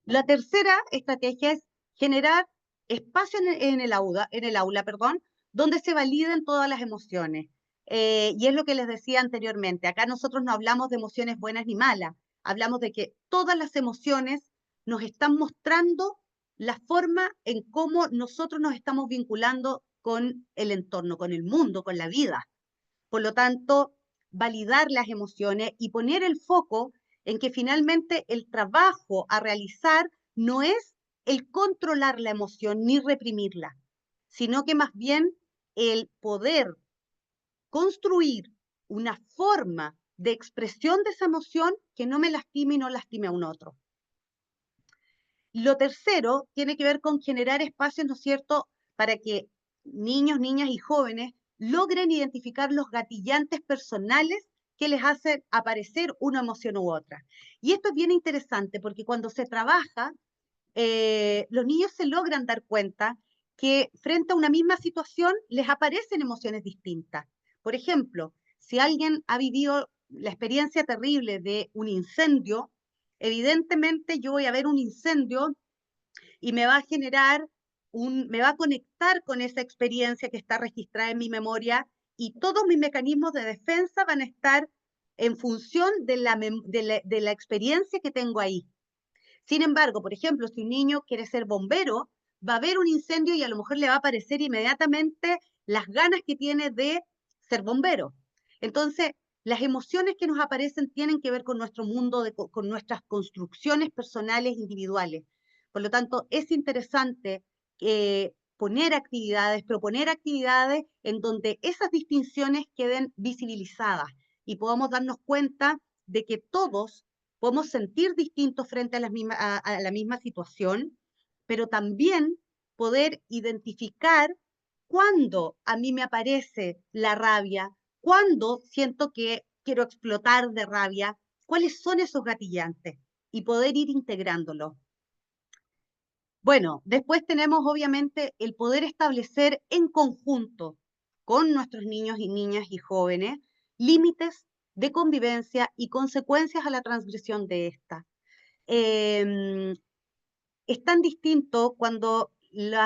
La tercera estrategia es generar espacio en el aula, donde se validen todas las emociones. Y es lo que les decía anteriormente. Acá nosotros no hablamos de emociones buenas ni malas. Hablamos de que todas las emociones nos están mostrando la forma en cómo nosotros nos estamos vinculando con el entorno, con el mundo, con la vida. Por lo tanto, validar las emociones y poner el foco en que finalmente el trabajo a realizar no es el controlar la emoción ni reprimirla, sino que más bien el poder construir una forma de expresión de esa emoción que no me lastime y no lastime a un otro. Lo tercero tiene que ver con generar espacios, ¿no es cierto?, para que niños, niñas y jóvenes logren identificar los gatillantes personales que les hacen aparecer una emoción u otra. Y esto es bien interesante porque cuando se trabaja, los niños se logran dar cuenta que frente a una misma situación les aparecen emociones distintas. Por ejemplo, si alguien ha vivido la experiencia terrible de un incendio, Evidentemente yo voy a ver un incendio y me va a generar me va a conectar con esa experiencia que está registrada en mi memoria y todos mis mecanismos de defensa van a estar en función de la experiencia que tengo ahí. Sin embargo, por ejemplo, si un niño quiere ser bombero, va a haber un incendio y a lo mejor le va a aparecer inmediatamente las ganas que tiene de ser bombero. Entonces, las emociones que nos aparecen tienen que ver con nuestro mundo, con nuestras construcciones personales individuales. Por lo tanto, es interesante proponer actividades en donde esas distinciones queden visibilizadas y podamos darnos cuenta de que todos podemos sentir distintos frente a la misma situación, pero también poder identificar cuándo a mí me aparece la rabia, cuándo siento que quiero explotar de rabia, cuáles son esos gatillantes y poder ir integrándolo. Bueno, después tenemos obviamente el poder establecer en conjunto con nuestros niños y niñas y jóvenes límites de convivencia y consecuencias a la transgresión de esta. Es tan distinto cuando el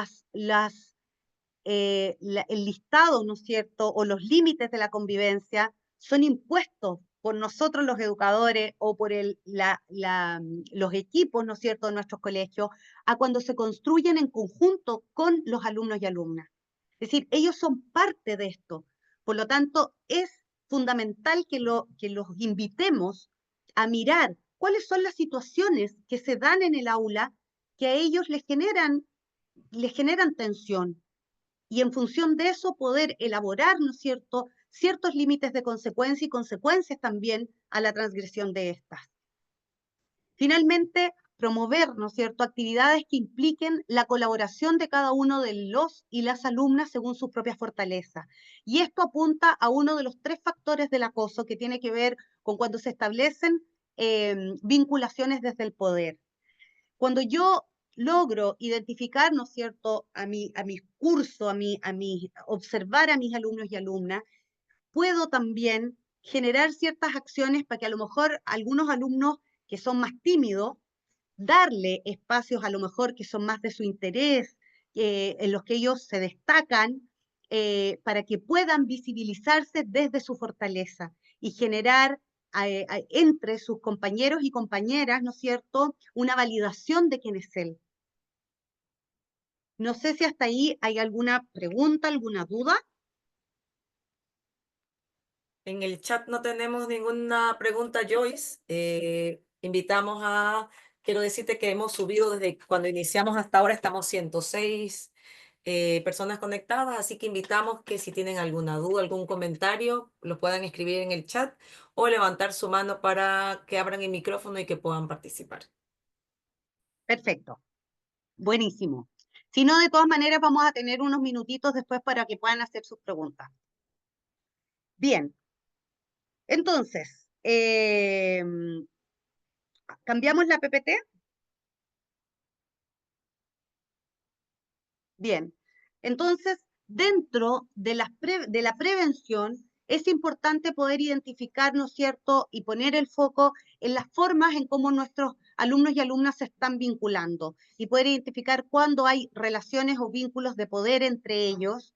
listado, ¿no es cierto?, o los límites de la convivencia son impuestos por nosotros los educadores o por los equipos, ¿no es cierto?, de nuestros colegios, a cuando se construyen en conjunto con los alumnos y alumnas. Es decir, ellos son parte de esto. Por lo tanto, es fundamental que los invitemos a mirar cuáles son las situaciones que se dan en el aula que a ellos les generan tensión, y en función de eso poder elaborar, ¿no es cierto?, ciertos límites de consecuencia y consecuencias también a la transgresión de estas. Finalmente, promover, ¿no es cierto?, actividades que impliquen la colaboración de cada uno de los y las alumnas según sus propias fortalezas. Y esto apunta a uno de los 3 factores del acoso que tiene que ver con cuando se establecen vinculaciones desde el poder. Cuando yo logro identificar, ¿no es cierto?, a mi curso, observar a mis alumnos y alumnas, puedo también generar ciertas acciones para que a lo mejor algunos alumnos que son más tímidos, darle espacios a lo mejor que son más de su interés, en los que ellos se destacan, para que puedan visibilizarse desde su fortaleza y generar entre sus compañeros y compañeras, ¿no es cierto?, una validación de quién es él. No sé si hasta ahí hay alguna pregunta, alguna duda. En el chat no tenemos ninguna pregunta, Joyce. Quiero decirte que hemos subido desde cuando iniciamos hasta ahora, estamos 106 personas conectadas, así que invitamos que si tienen alguna duda, algún comentario, lo puedan escribir en el chat o levantar su mano para que abran el micrófono y que puedan participar. Perfecto, buenísimo. Si no, de todas maneras vamos a tener unos minutitos después para que puedan hacer sus preguntas. Bien, entonces, ¿cambiamos la PPT? Bien, entonces, dentro de la prevención, es importante poder identificar, ¿no es cierto?, y poner el foco en las formas en cómo nuestros alumnos y alumnas se están vinculando y poder identificar cuándo hay relaciones o vínculos de poder entre ellos.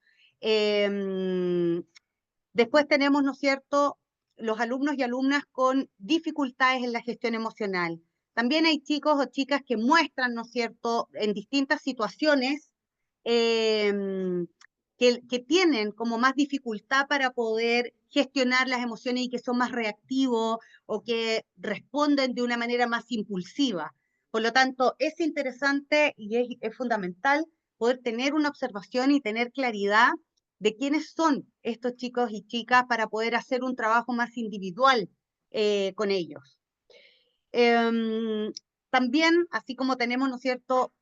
Después tenemos, ¿no es cierto?, los alumnos y alumnas con dificultades en la gestión emocional. También hay chicos o chicas que muestran, ¿no es cierto?, en distintas situaciones que tienen como más dificultad para poder gestionar las emociones y que son más reactivos o que responden de una manera más impulsiva. Por lo tanto, es interesante y es fundamental poder tener una observación y tener claridad de quiénes son estos chicos y chicas para poder hacer un trabajo más individual con ellos. También, así como tenemos, ¿no es cierto?,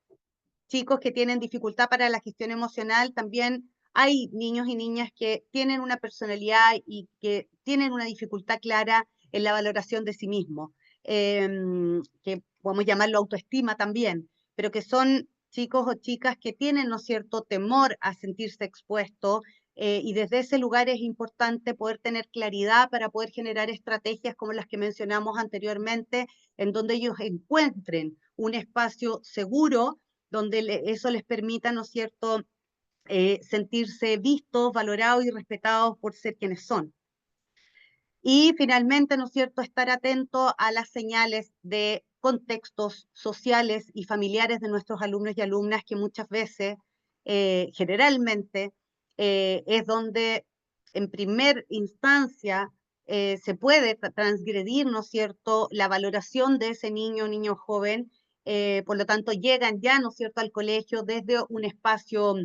chicos que tienen dificultad para la gestión emocional, también hay niños y niñas que tienen una personalidad y que tienen una dificultad clara en la valoración de sí mismos, que podemos llamarlo autoestima también, pero que son chicos o chicas que tienen, ¿no es cierto?, temor a sentirse expuestos, y desde ese lugar es importante poder tener claridad para poder generar estrategias como las que mencionamos anteriormente, en donde ellos encuentren un espacio seguro, donde eso les permita, ¿no es cierto?, sentirse vistos, valorados y respetados por ser quienes son. Y finalmente, ¿no es cierto?, estar atento a las señales de contextos sociales y familiares de nuestros alumnos y alumnas que muchas veces, generalmente, es donde en primer instancia se puede transgredir, ¿no es cierto?, la valoración de ese niño o niño joven. Por lo tanto, llegan ya, ¿no es cierto?, al colegio desde un espacio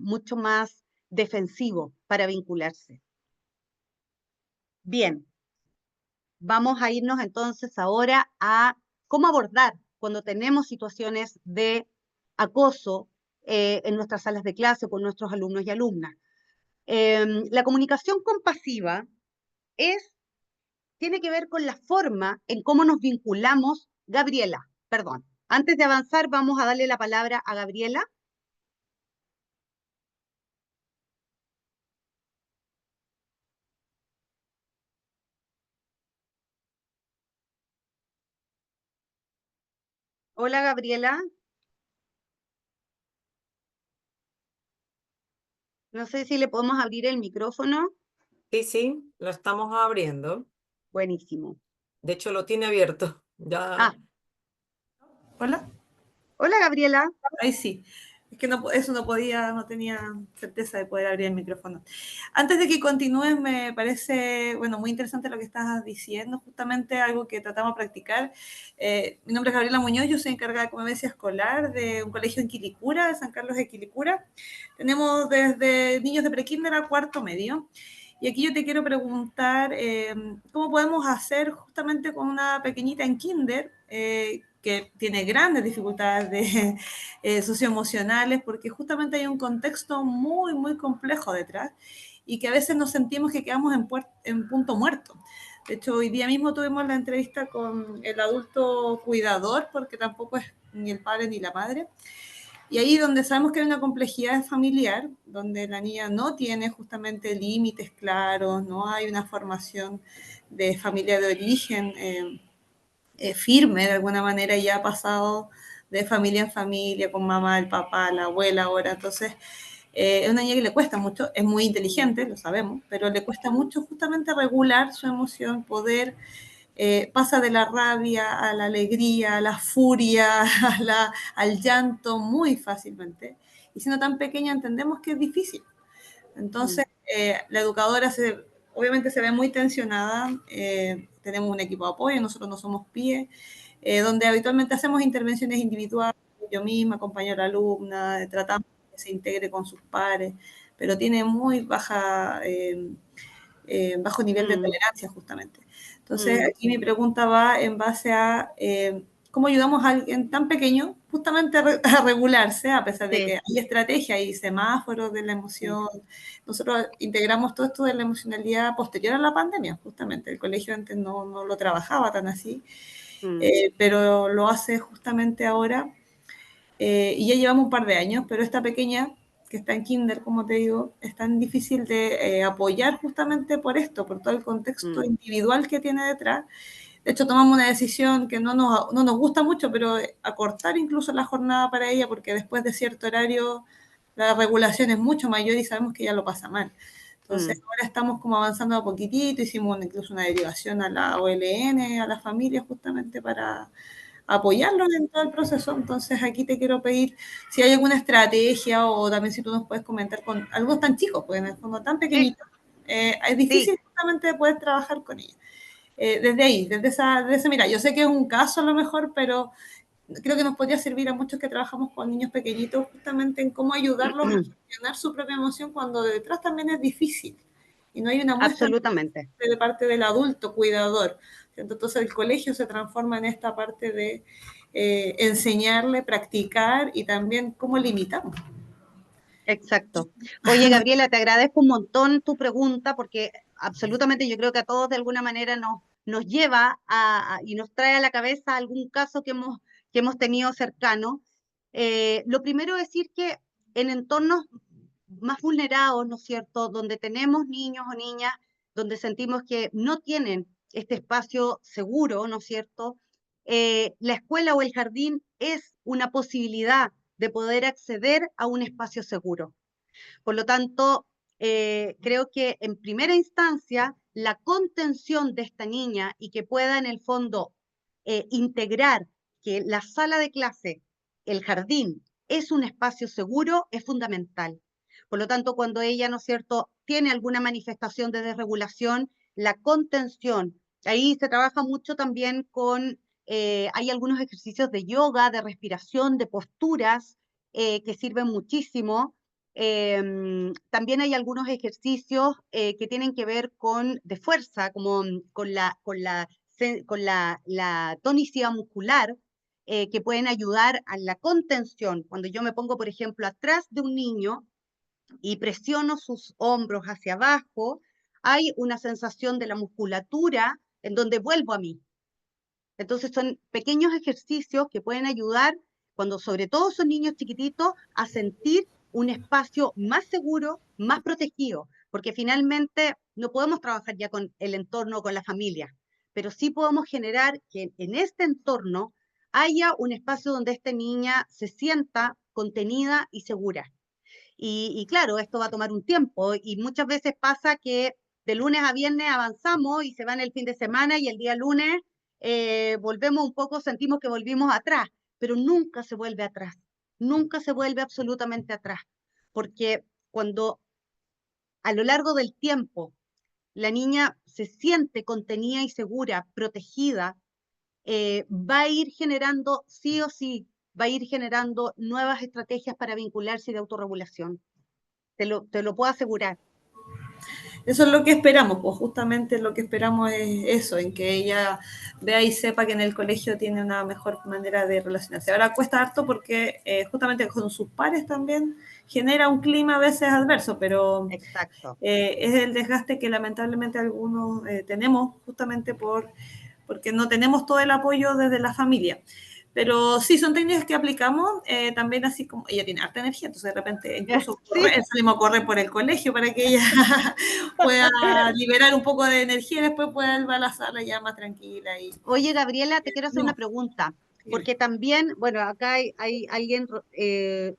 mucho más defensivo para vincularse. Bien, vamos a irnos entonces ahora a cómo abordar cuando tenemos situaciones de acoso en nuestras salas de clase con nuestros alumnos y alumnas. La comunicación compasiva tiene que ver con la forma en cómo nos vinculamos. Gabriela, perdón. Antes de avanzar, vamos a darle la palabra a Gabriela. Hola, Gabriela. No sé si le podemos abrir el micrófono. Sí, sí, lo estamos abriendo. Buenísimo. De hecho, lo tiene abierto. Ya. Ah, Hola, hola, Gabriela. ahí sí. Es que no, eso no podía, no tenía certeza de poder abrir el micrófono. Antes de que continúes, me parece, bueno, muy interesante lo que estás diciendo, justamente algo que tratamos de practicar. Mi nombre es Gabriela Muñoz, yo soy encargada de convivencia escolar de un colegio en Quilicura, de San Carlos de Quilicura. Tenemos desde niños de prekinder a cuarto medio. Y aquí yo te quiero preguntar cómo podemos hacer justamente con una pequeñita en kinder que tiene grandes dificultades socioemocionales, porque justamente hay un contexto muy, muy complejo detrás y que a veces nos sentimos que quedamos en punto muerto. De hecho, hoy día mismo tuvimos la entrevista con el adulto cuidador, porque tampoco es ni el padre ni la madre. Y ahí donde sabemos que hay una complejidad familiar, donde la niña no tiene justamente límites claros, no hay una formación de familia de origen firme de alguna manera, ya ha pasado de familia en familia, con mamá, el papá, la abuela ahora. Entonces, es una niña que le cuesta mucho, es muy inteligente, lo sabemos, pero le cuesta mucho justamente regular su emoción, poder pasa de la rabia a la alegría, a la furia, al llanto muy fácilmente. Y siendo tan pequeña entendemos que es difícil. Entonces, la educadora obviamente se ve muy tensionada. Tenemos un equipo de apoyo, nosotros no somos PIE, donde habitualmente hacemos intervenciones individuales. Yo misma acompaño a la alumna, tratamos de que se integre con sus pares, pero tiene muy bajo nivel de tolerancia justamente. Entonces, aquí mi pregunta va en base a cómo ayudamos a alguien tan pequeño justamente a regularse, a pesar de que hay estrategia y semáforos de la emoción. Nosotros integramos todo esto de la emocionalidad posterior a la pandemia, justamente. El colegio antes no lo trabajaba tan así, pero lo hace justamente ahora. Y ya llevamos un par de años, pero esta pequeña que está en kinder, como te digo, es tan difícil de apoyar justamente por esto, por todo el contexto individual que tiene detrás. De hecho, tomamos una decisión que no nos gusta mucho, pero acortar incluso la jornada para ella, porque después de cierto horario la regulación es mucho mayor y sabemos que ella lo pasa mal. Entonces, ahora estamos como avanzando a poquitito, hicimos incluso una derivación a la OLN, a la familia, justamente para apoyarlos en todo el proceso. Entonces, aquí te quiero pedir si hay alguna estrategia o también si tú nos puedes comentar con algo tan chicos, pues en el fondo tan pequeñito, es difícil justamente poder trabajar con ellos. Desde ahí, desde esa mira, yo sé que es un caso a lo mejor, pero creo que nos podría servir a muchos que trabajamos con niños pequeñitos justamente en cómo ayudarlos a gestionar su propia emoción cuando detrás también es difícil y no hay una muestra de parte del adulto cuidador. Entonces el colegio se transforma en esta parte de enseñarle, practicar y también cómo limitamos. Exacto. Oye, Gabriela, te agradezco un montón tu pregunta porque absolutamente yo creo que a todos de alguna manera nos lleva y nos trae a la cabeza algún caso que hemos tenido cercano. Lo primero es decir que en entornos más vulnerados, ¿no es cierto?, donde tenemos niños o niñas, donde sentimos que no tienen este espacio seguro, ¿no es cierto?, la escuela o el jardín es una posibilidad de poder acceder a un espacio seguro. Por lo tanto, creo que en primera instancia, la contención de esta niña y que pueda en el fondo integrar que la sala de clase, el jardín, es un espacio seguro, es fundamental. Por lo tanto, cuando ella, ¿no es cierto?, tiene alguna manifestación de desregulación, la contención, ahí se trabaja mucho también con, hay algunos ejercicios de yoga, de respiración, de posturas, que sirven muchísimo. También hay algunos ejercicios que tienen que ver con de fuerza, como la tonicidad muscular, que pueden ayudar a la contención. Cuando yo me pongo, por ejemplo, atrás de un niño y presiono sus hombros hacia abajo, hay una sensación de la musculatura en donde vuelvo a mí. Entonces son pequeños ejercicios que pueden ayudar, cuando sobre todo son niños chiquititos, a sentir un espacio más seguro, más protegido, porque finalmente no podemos trabajar ya con el entorno, con la familia, pero sí podemos generar que en este entorno haya un espacio donde esta niña se sienta contenida y segura. Y claro, esto va a tomar un tiempo y muchas veces pasa que de lunes a viernes avanzamos y se va en el fin de semana y el día lunes volvemos un poco, sentimos que volvimos atrás, pero nunca se vuelve atrás, nunca se vuelve absolutamente atrás, porque cuando a lo largo del tiempo la niña se siente contenida y segura, protegida, va a ir generando, sí o sí, va a ir generando nuevas estrategias para vincularse y de autorregulación. Te lo puedo asegurar. Eso es lo que esperamos, pues justamente lo que esperamos es eso, en que ella vea y sepa que en el colegio tiene una mejor manera de relacionarse. Ahora cuesta harto porque justamente con sus pares también genera un clima a veces adverso, pero Exacto. es el desgaste que lamentablemente algunos tenemos justamente porque no tenemos todo el apoyo desde la familia. Pero sí, son técnicas que aplicamos, también así como ella tiene harta energía, entonces de repente incluso salimos a correr por el colegio para que ella pueda liberar un poco de energía y después pueda ir a la sala ya más tranquila. Oye, Gabriela, te quiero hacer una pregunta, porque también, bueno, acá hay alguien que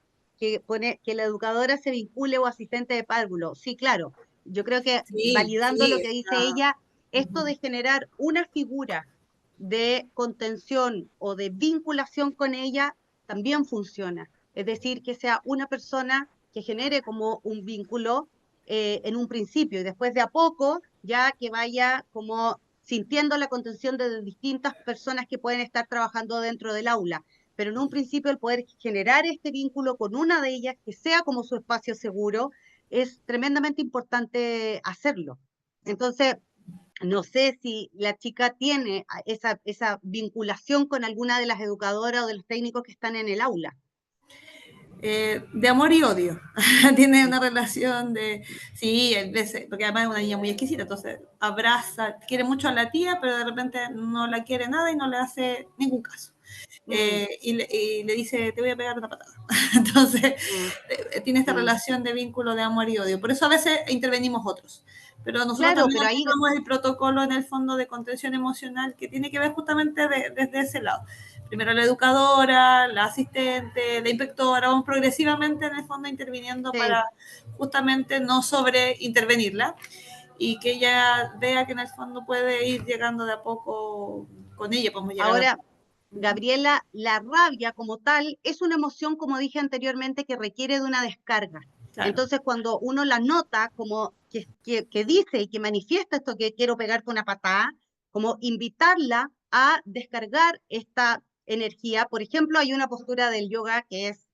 pone que la educadora se vincule o asistente de párvulo. Sí, claro, yo creo que validando lo que dice ella, esto de generar una figura de contención o de vinculación con ella también funciona. Es decir, que sea una persona que genere como un vínculo en un principio y después de a poco ya que vaya como sintiendo la contención de distintas personas que pueden estar trabajando dentro del aula. Pero en un principio el poder generar este vínculo con una de ellas, que sea como su espacio seguro, es tremendamente importante hacerlo. Entonces, no sé si la chica tiene esa vinculación con alguna de las educadoras o de los técnicos que están en el aula. De amor y odio. Tiene una relación de, sí, porque además es una niña muy exquisita, entonces abraza, quiere mucho a la tía, pero de repente no la quiere nada y no le hace ningún caso. Y le dice, te voy a pegar una patada. Entonces, tiene esta relación de vínculo de amor y odio. Por eso a veces intervenimos otros. Pero nosotros también aplicamos el protocolo en el fondo de contención emocional que tiene que ver justamente desde ese lado. Primero la educadora, la asistente, la inspectora, vamos progresivamente en el fondo interviniendo para justamente no sobreintervenirla y que ella vea que en el fondo puede ir llegando de a poco con ella. Ahora, Gabriela, la rabia como tal es una emoción, como dije anteriormente, que requiere de una descarga. Claro. Entonces, cuando uno la nota como que dice y que manifiesta esto que quiero pegarte una patada, como invitarla a descargar esta energía. Por ejemplo, hay una postura del yoga que es,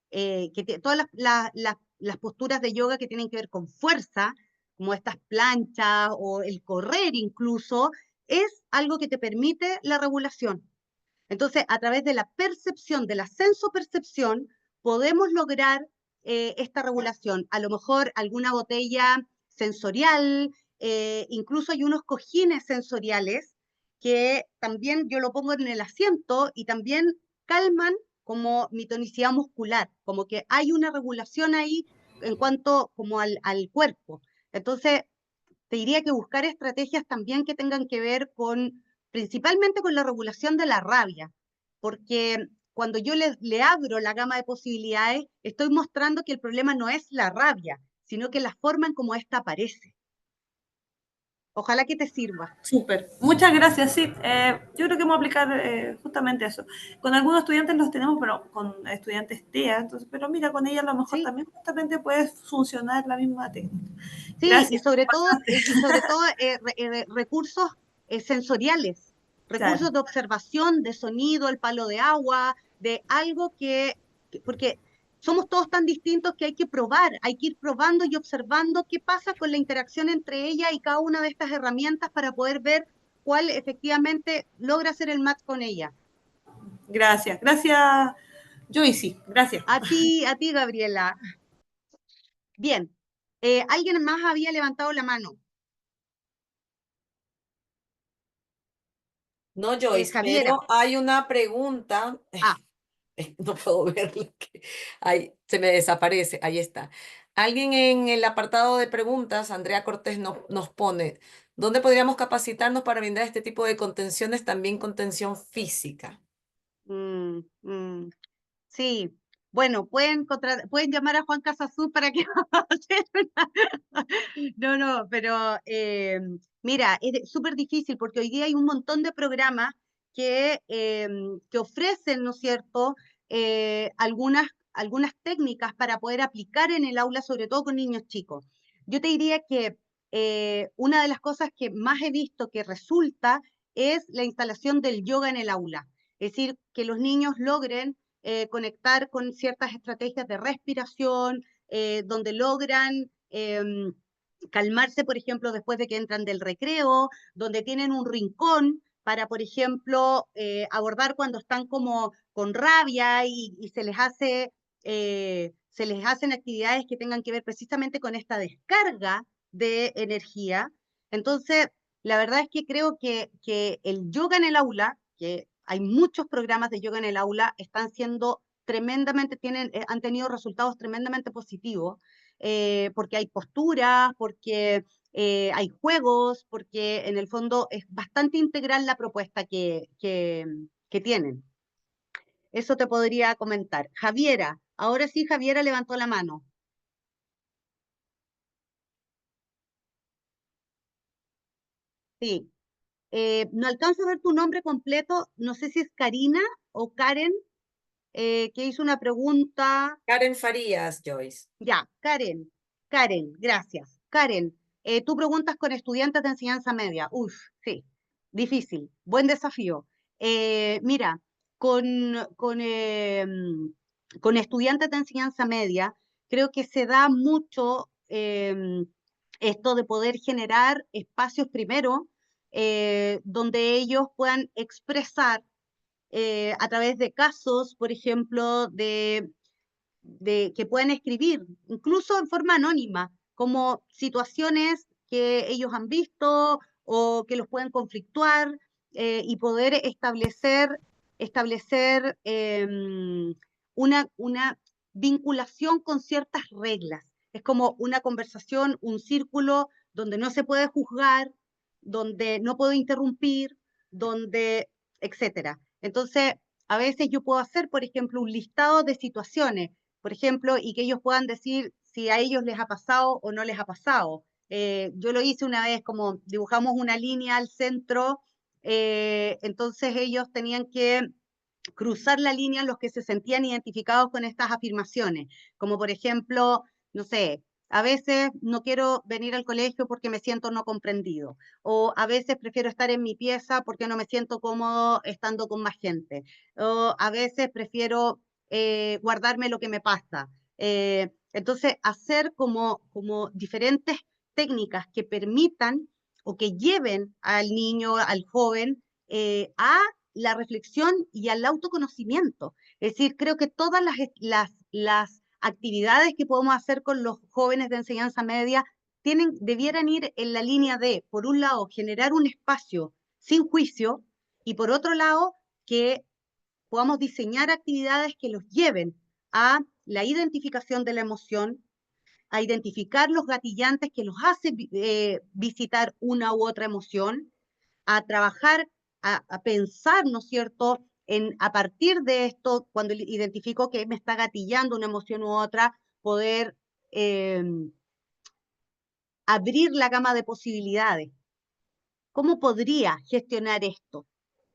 todas las posturas de yoga que tienen que ver con fuerza, como estas planchas o el correr incluso, es algo que te permite la regulación. Entonces, a través de la percepción, de la sensopercepción, podemos lograr esta regulación. A lo mejor alguna botella sensorial, incluso hay unos cojines sensoriales que también yo lo pongo en el asiento y también calman como mi tonicidad muscular, como que hay una regulación ahí en cuanto como al cuerpo. Entonces, te diría que buscar estrategias también que tengan que ver principalmente con la regulación de la rabia, porque cuando yo le abro la gama de posibilidades, estoy mostrando que el problema no es la rabia, sino que la forma en cómo ésta aparece. Ojalá que te sirva. Súper, muchas gracias, sí. Yo creo que vamos a aplicar justamente eso. Con algunos estudiantes los tenemos, pero con estudiantes TEA, entonces, pero mira, con ella a lo mejor Sí, también justamente puede funcionar la misma técnica. sí, y Gracias. sobre todo recursos sensoriales, Claro. recursos de observación, de sonido, el palo de agua, de algo porque somos todos tan distintos que hay que probar, hay que ir probando y observando qué pasa con la interacción entre ella y cada una de estas herramientas para poder ver cuál efectivamente logra hacer el match con ella. Gracias, gracias, Joyce, gracias. A ti, Gabriela. Bien, ¿alguien más había levantado la mano? No, Joyce, Javiera. pero hay una pregunta. Ah, No puedo verlo. Ahí, se me desaparece. Ahí está. Alguien en el apartado de preguntas, Andrea Cortés, nos pone, ¿dónde podríamos capacitarnos para brindar este tipo de contenciones, también contención física? mm, mm, sí. Bueno, pueden llamar a Juan Casasú para que hacer No, no, pero mira, es súper difícil porque hoy día hay un montón de programas que ofrecen, ¿no es cierto?, algunas técnicas para poder aplicar en el aula, sobre todo con niños chicos. Yo te diría que una de las cosas que más he visto que resulta es la instalación del yoga en el aula. Es decir, que los niños logren conectar con ciertas estrategias de respiración, donde logran calmarse, por ejemplo, después de que entran del recreo, donde tienen un rincón para, por ejemplo, abordar cuando están como con rabia y se les hacen actividades que tengan que ver precisamente con esta descarga de energía. Entonces, la verdad es que creo que el yoga en el aula, que hay muchos programas de yoga en el aula, están siendo tremendamente, han tenido resultados tremendamente positivos, porque hay posturas, porque hay juegos, porque en el fondo es bastante integral la propuesta que tienen. Eso te podría comentar. Javiera, ahora sí, Javiera levantó la mano. Sí. No alcanzo a ver tu nombre completo, no sé si es Karina o Karen, que hizo una pregunta. Karen Farías, Joyce. Ya, Karen, gracias. Karen, tú preguntas con estudiantes de enseñanza media. Uf, sí, difícil, buen desafío. Mira, con estudiantes de enseñanza media, creo que se da mucho esto de poder generar espacios primero donde ellos puedan expresar a través de casos, por ejemplo, que puedan escribir, incluso en forma anónima, como situaciones que ellos han visto o que los pueden conflictuar y poder establecer una vinculación con ciertas reglas. Es como una conversación, un círculo donde no se puede juzgar, donde no puedo interrumpir, etcétera. Entonces, a veces yo puedo hacer, por ejemplo, un listado de situaciones, por ejemplo, y que ellos puedan decir si a ellos les ha pasado o no les ha pasado. Yo lo hice una vez, como dibujamos una línea al centro, entonces ellos tenían que cruzar la línea los que se sentían identificados con estas afirmaciones, como por ejemplo, no sé, a veces no quiero venir al colegio porque me siento no comprendido, o a veces prefiero estar en mi pieza porque no me siento cómodo estando con más gente, o a veces prefiero guardarme lo que me pasa. Entonces, hacer como diferentes técnicas que permitan o que lleven al niño, al joven, a la reflexión y al autoconocimiento. Es decir, creo que todas las actividades que podemos hacer con los jóvenes de enseñanza media debieran ir en la línea de, por un lado, generar un espacio sin juicio y por otro lado, que podamos diseñar actividades que los lleven a la identificación de la emoción, a identificar los gatillantes que los hace visitar una u otra emoción, a trabajar, a pensar, ¿no es cierto?, a partir de esto, cuando identifico que me está gatillando una emoción u otra, poder abrir la gama de posibilidades. ¿Cómo podría gestionar esto?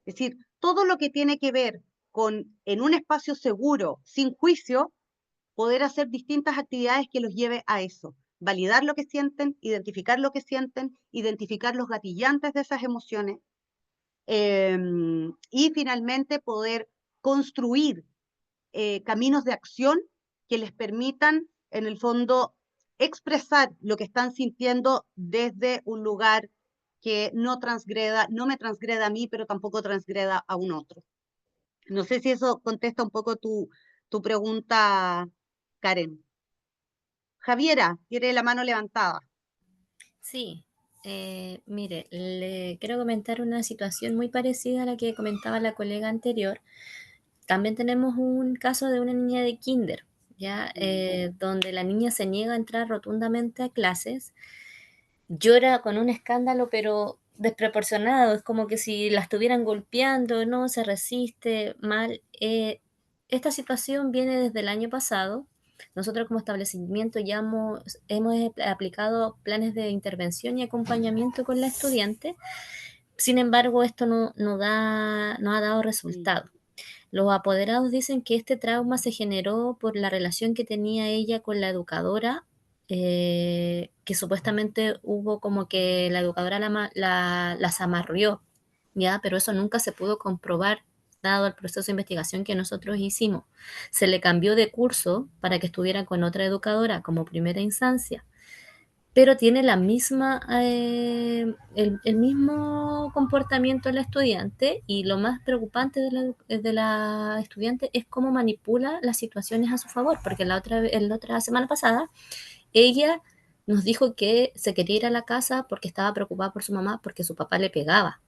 Es decir, todo lo que tiene que ver con, en un espacio seguro, sin juicio, poder hacer distintas actividades que los lleve a eso. Validar lo que sienten, identificar lo que sienten, identificar los gatillantes de esas emociones, y finalmente poder construir caminos de acción que les permitan, en el fondo, expresar lo que están sintiendo desde un lugar que no me transgreda a mí, pero tampoco transgreda a un otro. No sé si eso contesta un poco tu pregunta, Karen. Javiera, tiene la mano levantada. Sí, mire, le quiero comentar una situación muy parecida a la que comentaba la colega anterior. También tenemos un caso de una niña de kinder, ¿ya? Donde la niña se niega a entrar rotundamente a clases, llora con un escándalo, pero desproporcionado, es como que si la estuvieran golpeando, no, se resiste mal. Esta situación viene desde el año pasado. Nosotros como establecimiento ya hemos aplicado planes de intervención y acompañamiento con la estudiante. Sin embargo, esto no ha dado resultado. Los apoderados dicen que este trauma se generó por la relación que tenía ella con la educadora, que supuestamente hubo como que la educadora las amarrió, ¿ya? Pero eso nunca se pudo comprobar dado el proceso de investigación que nosotros hicimos. Se le cambió de curso para que estuviera con otra educadora como primera instancia, pero tiene la misma, el mismo comportamiento de la estudiante, y lo más preocupante de la estudiante es cómo manipula las situaciones a su favor, porque la otra semana pasada ella nos dijo que se quería ir a la casa porque estaba preocupada por su mamá, porque su papá le pegaba.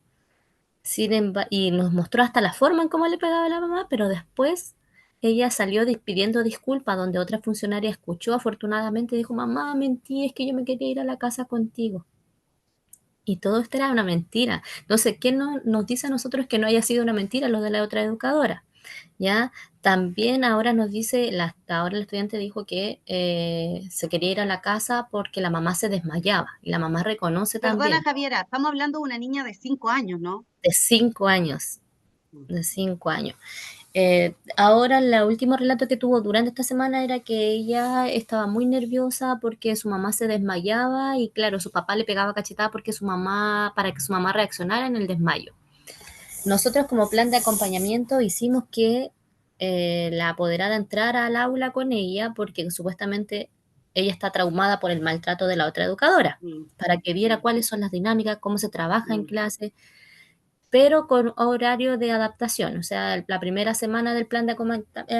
Y nos mostró hasta la forma en cómo le pegaba a la mamá, pero después ella salió pidiendo disculpas, donde otra funcionaria escuchó afortunadamente y dijo, mamá, mentí, es que yo me quería ir a la casa contigo. Y todo esto era una mentira. Entonces, ¿qué nos dice a nosotros que no haya sido una mentira lo de la otra educadora? ¿Ya? También ahora nos dice, ahora el estudiante dijo que se quería ir a la casa porque la mamá se desmayaba. Y la mamá reconoce Perdona, también, Javiera, estamos hablando de una niña de 5 años, ¿no? de 5 años. De 5 años. Ahora, el último relato que tuvo durante esta semana era que ella estaba muy nerviosa porque su mamá se desmayaba y claro, su papá le pegaba cachetada para que su mamá reaccionara en el desmayo. Nosotros como plan de acompañamiento hicimos que la apoderada entrara al aula con ella porque supuestamente ella está traumada por el maltrato de la otra educadora, para que viera cuáles son las dinámicas, cómo se trabaja en clase, pero con horario de adaptación. O sea, la primera semana del plan de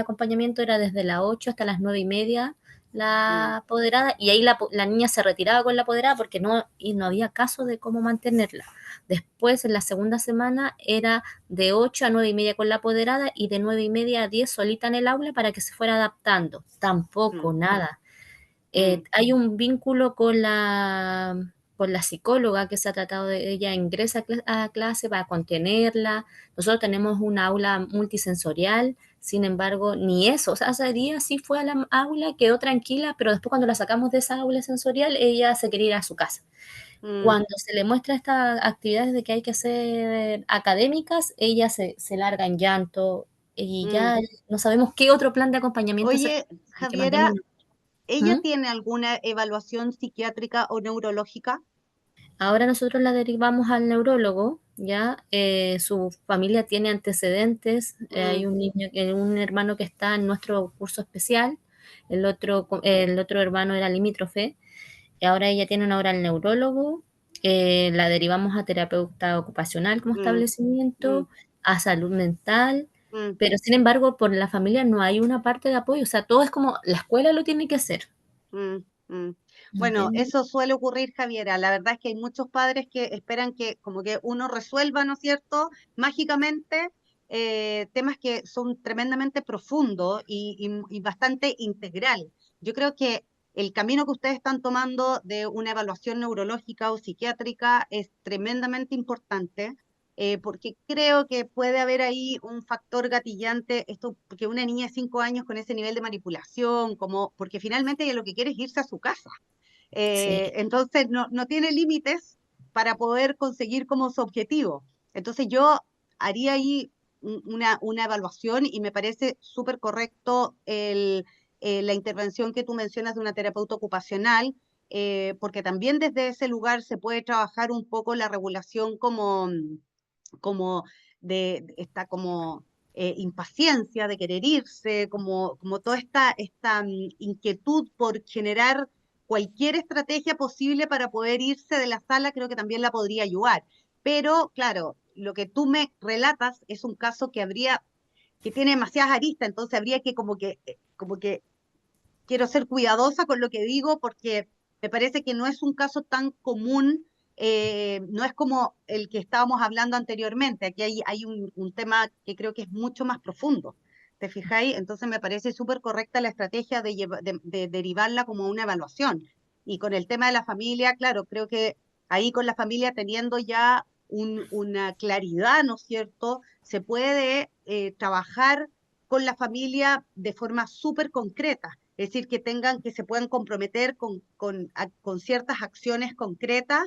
acompañamiento era desde las 8 hasta las 9:30 la apoderada, y ahí la niña se retiraba con la apoderada porque no había caso de cómo mantenerla. Después, en la segunda semana, era de 8 a 9:30 con la apoderada y de 9:30 a 10 solita en el aula para que se fuera adaptando. Tampoco, nada. Hay un vínculo con la psicóloga que se ha tratado de ella, ingresa a clase para contenerla. Nosotros tenemos un aula multisensorial, sin embargo, ni eso. O sea, ese día sí fue a la aula, quedó tranquila, pero después cuando la sacamos de esa aula sensorial, ella se quería ir a su casa. Cuando se le muestra estas actividades de que hay que hacer académicas, ella se larga en llanto y ya no sabemos qué otro plan de acompañamiento hacer. Oye, Que Javiera, ¿ella ¿Mm? tiene alguna evaluación psiquiátrica o neurológica? Ahora nosotros la derivamos al neurólogo, ¿ya? Su familia tiene antecedentes, hay un niño, un hermano que está en nuestro curso especial, el otro hermano era limítrofe, y ahora ella tiene una hora al neurólogo, la derivamos a terapeuta ocupacional como establecimiento, a salud mental, pero sin embargo por la familia no hay una parte de apoyo, o sea, todo es como la escuela lo tiene que hacer. Bueno, ¿Entiendes? eso suele ocurrir, Javiera. La verdad es que hay muchos padres que esperan que como que uno resuelva, ¿no es cierto?, mágicamente temas que son tremendamente profundos y bastante integral. Yo creo que el camino que ustedes están tomando de una evaluación neurológica o psiquiátrica es tremendamente importante, porque creo que puede haber ahí un factor gatillante, esto, porque una niña de 5 años con ese nivel de manipulación, porque finalmente ella lo que quiere es irse a su casa. Sí, Entonces no tiene límites para poder conseguir como su objetivo. Entonces yo haría ahí una evaluación y me parece súper correcto la intervención que tú mencionas de una terapeuta ocupacional, porque también desde ese lugar se puede trabajar un poco la regulación como de esta como impaciencia de querer irse, como toda esta inquietud por generar cualquier estrategia posible para poder irse de la sala, creo que también la podría ayudar. Pero, claro, lo que tú me relatas es un caso que tiene demasiadas aristas, entonces habría que como que quiero ser cuidadosa con lo que digo porque me parece que no es un caso tan común, no es como el que estábamos hablando anteriormente. Aquí hay un tema que creo que es mucho más profundo. ¿Te fijáis? Entonces me parece súper correcta la estrategia de derivarla como una evaluación. Y con el tema de la familia, claro, creo que ahí con la familia teniendo ya una claridad, ¿no es cierto? Se puede trabajar con la familia de forma súper concreta, es decir, que se puedan comprometer con ciertas acciones concretas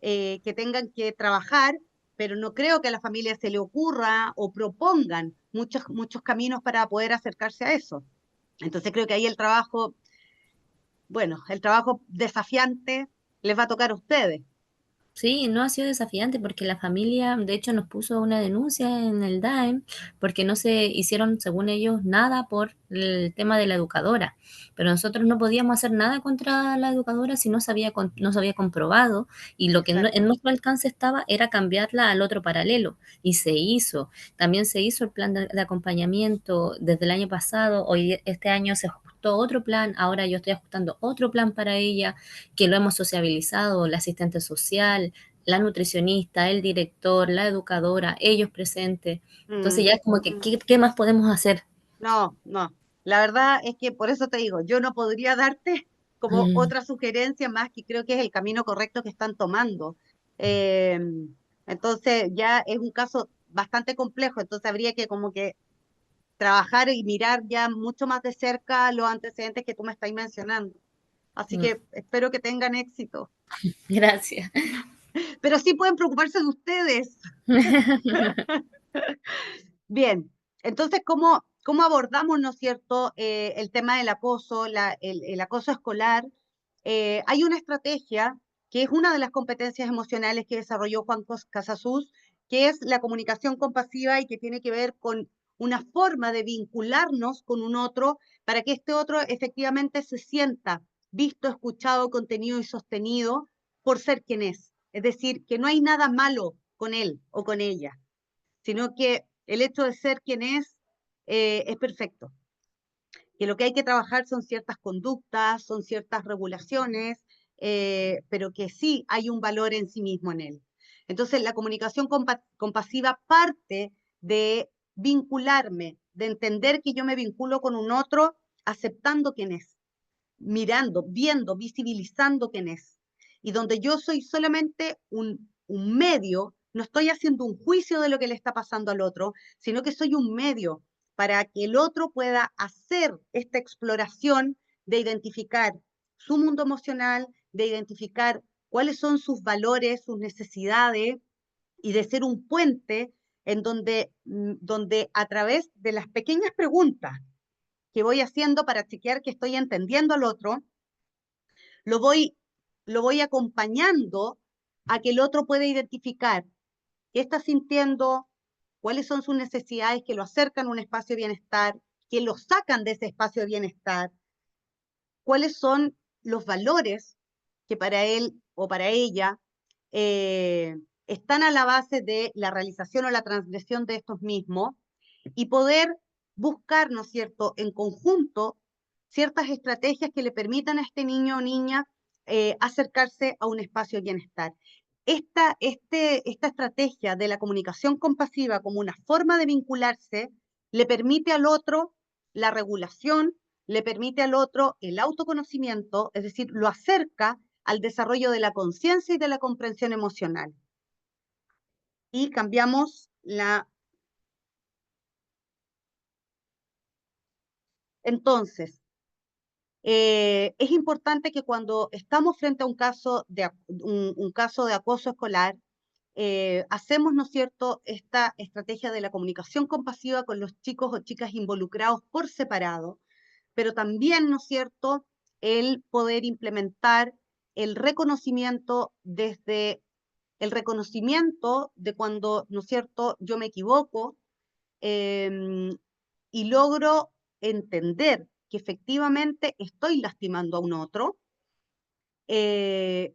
que tengan que trabajar, pero no creo que a la familia se le ocurra o propongan muchos caminos para poder acercarse a eso. Entonces creo que ahí el trabajo desafiante les va a tocar a ustedes. sí, no ha sido desafiante porque la familia, de hecho, nos puso una denuncia en el DAEM porque no se hicieron, según ellos, nada por el tema de la educadora. Pero nosotros no podíamos hacer nada contra la educadora si no se había comprobado y lo que en Exacto. nuestro alcance estaba era cambiarla al otro paralelo y se hizo. También se hizo el plan de acompañamiento desde el año pasado, hoy este año se ajustó otro plan, ahora yo estoy ajustando otro plan para ella que lo hemos sociabilizado, la asistente social, la nutricionista, el director, la educadora, ellos presentes. Entonces Mm. ya es como que, ¿qué más podemos hacer? No. La verdad es que por eso te digo, yo no podría darte como Mm, otra sugerencia más que creo que es el camino correcto que están tomando. Eh, entonces ya es un caso bastante complejo, entonces habría que como que trabajar y mirar ya mucho más de cerca los antecedentes que tú me estás mencionando. Así mm. que espero que tengan éxito. Gracias. Pero sí pueden preocuparse de ustedes. Bien, entonces, ¿cómo abordamos, no es cierto, el tema del acoso, el acoso escolar? Hay una estrategia que es una de las competencias emocionales que desarrolló Juan Casasus, que es la comunicación compasiva y que tiene que ver con una forma de vincularnos con un otro para que este otro efectivamente se sienta visto, escuchado, contenido y sostenido por ser quien es. Es decir, que no hay nada malo con él o con ella, sino que el hecho de ser quien es perfecto. Que lo que hay que trabajar son ciertas conductas, son ciertas regulaciones, pero que sí hay un valor en sí mismo en él. Entonces, la comunicación compasiva parte de vincularme, de entender que yo me vinculo con un otro aceptando quién es, mirando, viendo, visibilizando quién es. Y donde yo soy solamente un medio, no estoy haciendo un juicio de lo que le está pasando al otro, sino que soy un medio para que el otro pueda hacer esta exploración de identificar su mundo emocional, de identificar cuáles son sus valores, sus necesidades, y de ser un puente en donde a través de las pequeñas preguntas que voy haciendo para chequear que estoy entendiendo al otro, lo voy, lo voy acompañando a que el otro pueda identificar qué está sintiendo, cuáles son sus necesidades que lo acercan a un espacio de bienestar, que lo sacan de ese espacio de bienestar, cuáles son los valores que para él o para ella están a la base de la realización o la transgresión de estos mismos y poder buscar, ¿no es cierto?, en conjunto ciertas estrategias que le permitan a este niño o niña acercarse a un espacio de bienestar. Esta estrategia de la comunicación compasiva como una forma de vincularse le permite al otro la regulación, le permite al otro el autoconocimiento, es decir, lo acerca al desarrollo de la conciencia y de la comprensión emocional. Y cambiamos la... Entonces, es importante que cuando estamos frente a un caso un caso de acoso escolar, hacemos, ¿no es cierto?, esta estrategia de la comunicación compasiva con los chicos o chicas involucrados por separado, pero también, ¿no es cierto?, el poder implementar el reconocimiento desde el reconocimiento de cuando, ¿no es cierto?, yo me equivoco y logro entender que efectivamente estoy lastimando a un otro.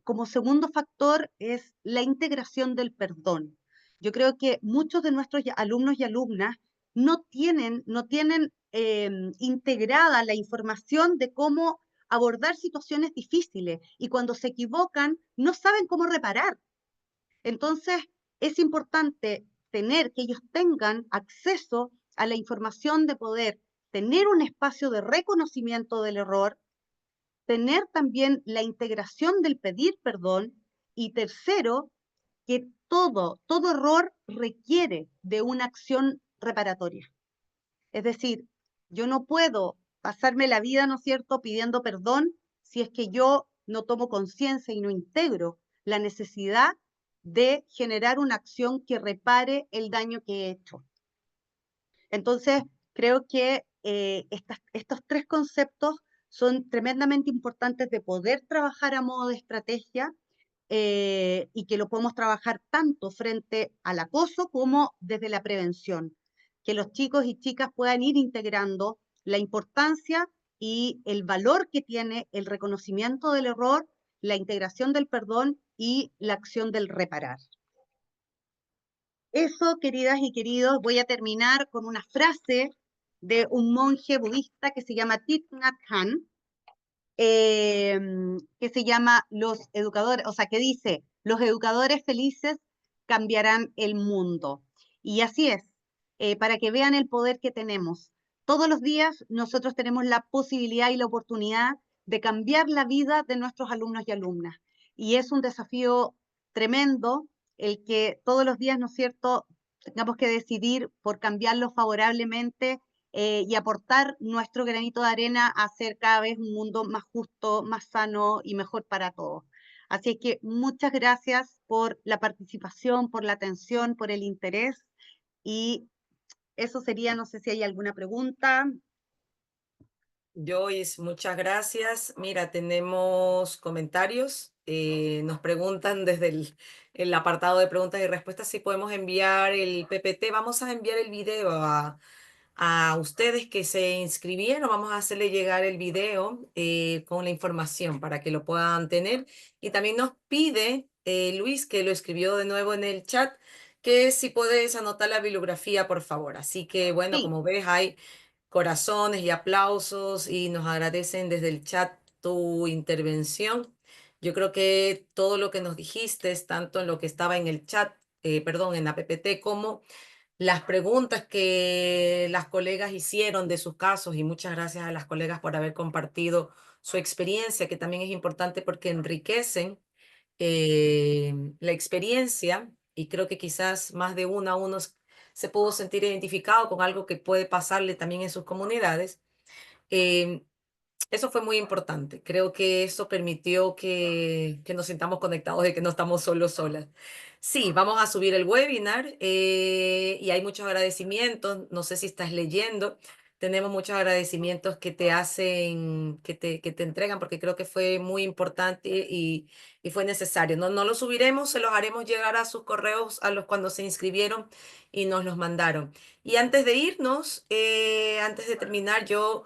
Como segundo factor es la integración del perdón. Yo creo que muchos de nuestros alumnos y alumnas no tienen integrada la información de cómo abordar situaciones difíciles y cuando se equivocan no saben cómo reparar. Entonces, es importante que ellos tengan acceso a la información de poder tener un espacio de reconocimiento del error, tener también la integración del pedir perdón y tercero, que todo error requiere de una acción reparatoria. Es decir, yo no puedo pasarme la vida, ¿no es cierto?, pidiendo perdón si es que yo no tomo conciencia y no integro la necesidad de generar una acción que repare el daño que he hecho. Entonces, creo que estos tres conceptos son tremendamente importantes de poder trabajar a modo de estrategia y que lo podemos trabajar tanto frente al acoso como desde la prevención. Que los chicos y chicas puedan ir integrando la importancia y el valor que tiene el reconocimiento del error, la integración del perdón y la acción del reparar. Eso, queridas y queridos, voy a terminar con una frase de un monje budista que se llama Thich Nhat Hanh, que se llama los educadores, o sea, que dice, los educadores felices cambiarán el mundo. Y así es, para que vean el poder que tenemos. Todos los días nosotros tenemos la posibilidad y la oportunidad de cambiar la vida de nuestros alumnos y alumnas. Y es un desafío tremendo el que todos los días, ¿no es cierto?, tengamos que decidir por cambiarlo favorablemente y aportar nuestro granito de arena a hacer cada vez un mundo más justo, más sano y mejor para todos. Así que muchas gracias por la participación, por la atención, por el interés y eso sería, no sé si hay alguna pregunta. Joyce, muchas gracias. Mira, tenemos comentarios. Nos preguntan desde el apartado de preguntas y respuestas si podemos enviar el PPT. Vamos a enviar el video a ustedes que se inscribieron. Vamos a hacerle llegar el video con la información para que lo puedan tener. Y también nos pide Luis, que lo escribió de nuevo en el chat, que si puedes anotar la bibliografía, por favor. Así que bueno, Sí, como ves, hay corazones y aplausos y nos agradecen desde el chat tu intervención. Yo creo que todo lo que nos dijiste, tanto en lo que estaba en el chat, perdón, en la PPT, como las preguntas que las colegas hicieron de sus casos, y muchas gracias a las colegas por haber compartido su experiencia, que también es importante porque enriquecen la experiencia y creo que quizás más de uno a uno se pudo sentir identificado con algo que puede pasarle también en sus comunidades. Eh, Eso fue muy importante. Creo que eso permitió que nos sintamos conectados, de que no estamos solos, solas. Sí, vamos a subir el webinar y hay muchos agradecimientos. No sé si estás leyendo. Tenemos muchos agradecimientos que te hacen, que te entregan, porque creo que fue muy importante y fue necesario. No, no lo subiremos, se los haremos llegar a sus correos a los cuando se inscribieron y nos los mandaron. Y antes de irnos, antes de terminar, yo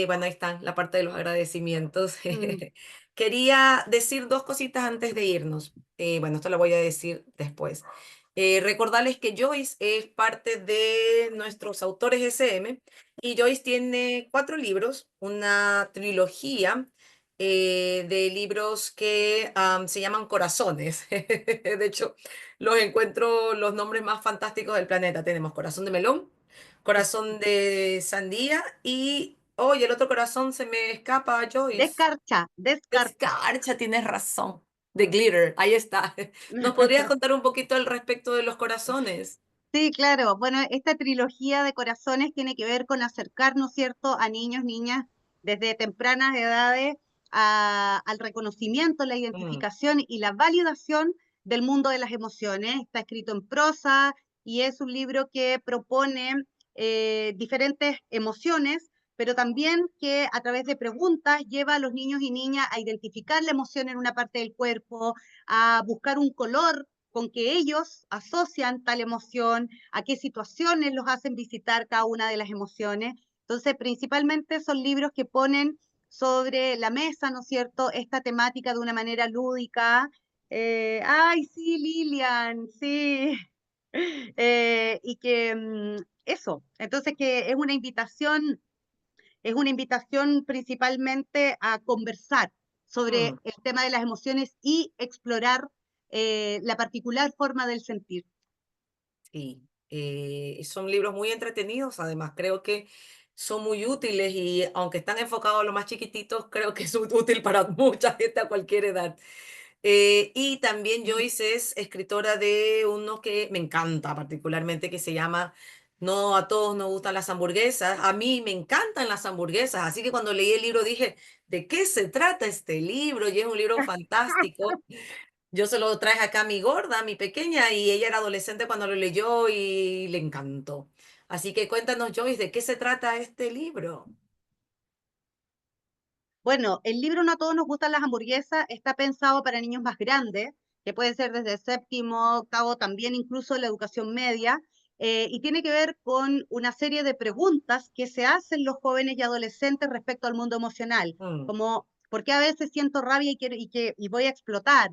bueno, ahí están la parte de los agradecimientos. mm, Quería decir dos cositas antes de irnos. Bueno, esto lo voy a decir después. Recordarles que Joyce es parte de nuestros autores SM y Joyce tiene 4 libros, una trilogía de libros que se llaman Corazones. De hecho, los encuentro los nombres más fantásticos del planeta. Tenemos Corazón de Melón, Corazón de Sandía y Oye, el otro corazón se me escapa, Joyce. Descarcha, descarcha. Descarcha, tienes razón. The Glitter, ahí está. ¿Nos podrías contar un poquito al respecto de los corazones? Sí, claro. Bueno, esta trilogía de corazones tiene que ver con acercarnos, ¿cierto?, a niños, niñas, desde tempranas edades al reconocimiento, la Mm, identificación y la validación del mundo de las emociones. Está escrito en prosa y es un libro que propone diferentes emociones, pero también que a través de preguntas lleva a los niños y niñas a identificar la emoción en una parte del cuerpo, a buscar un color con que ellos asocian tal emoción, a qué situaciones los hacen visitar cada una de las emociones. Entonces, principalmente son libros que ponen sobre la mesa, ¿no es cierto?, esta temática de una manera lúdica. Ay, sí, Lilian, sí. Y que eso, entonces que es una invitación principalmente a conversar sobre mm. el tema de las emociones y explorar la particular forma del sentir. Sí, son libros muy entretenidos, además creo que son muy útiles y aunque están enfocados a los más chiquititos, creo que es útil para mucha gente a cualquier edad. Y también Mm. Joyce es escritora de uno que me encanta particularmente, que se llama No a todos nos gustan las hamburguesas. A mí me encantan las hamburguesas, así que cuando leí el libro dije, ¿de qué se trata este libro? Y es un libro fantástico. Yo se lo traje acá a mi gorda, a mi pequeña, y ella era adolescente cuando lo leyó y le encantó. Así que cuéntanos, Joyce, ¿de qué se trata este libro? Bueno, el libro No a todos nos gustan las hamburguesas está pensado para niños más grandes, que pueden ser desde séptimo, octavo, también incluso la educación media, y tiene que ver con una serie de preguntas que se hacen los jóvenes y adolescentes respecto al mundo emocional, Mm, como ¿por qué a veces siento rabia y voy a explotar?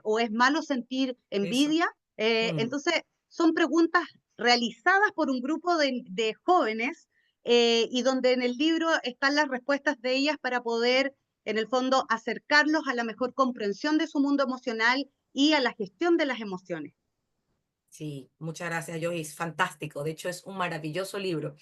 ¿O es malo sentir eso. envidia? Mm, Entonces, son preguntas realizadas por un grupo de jóvenes y donde en el libro están las respuestas de ellas para poder, en el fondo, acercarlos a la mejor comprensión de su mundo emocional y a la gestión de las emociones. sí, muchas gracias, Joyce. Fantástico. De hecho, es un maravilloso libro.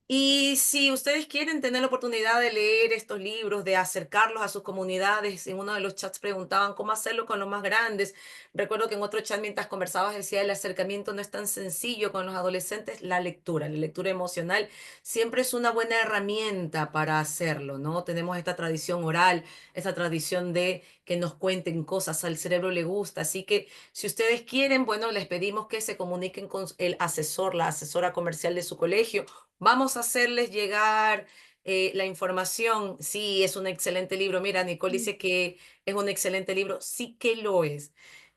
Y si ustedes quieren tener la oportunidad de leer estos libros, de acercarlos a sus comunidades, en uno de los chats preguntaban cómo hacerlo con los más grandes. Recuerdo que en otro chat mientras conversabas decía el acercamiento no es tan sencillo con los adolescentes, la lectura emocional siempre es una buena herramienta para hacerlo, ¿no? Tenemos esta tradición oral, esta tradición de que nos cuenten cosas, al cerebro le gusta, así que si ustedes quieren, bueno, les pedimos que se comuniquen con el asesor, la asesora comercial de su colegio. Vamos a hacerles llegar la información. Sí, es un excelente libro. Mira, Nicole Mm, dice que es un excelente libro. Sí que lo es.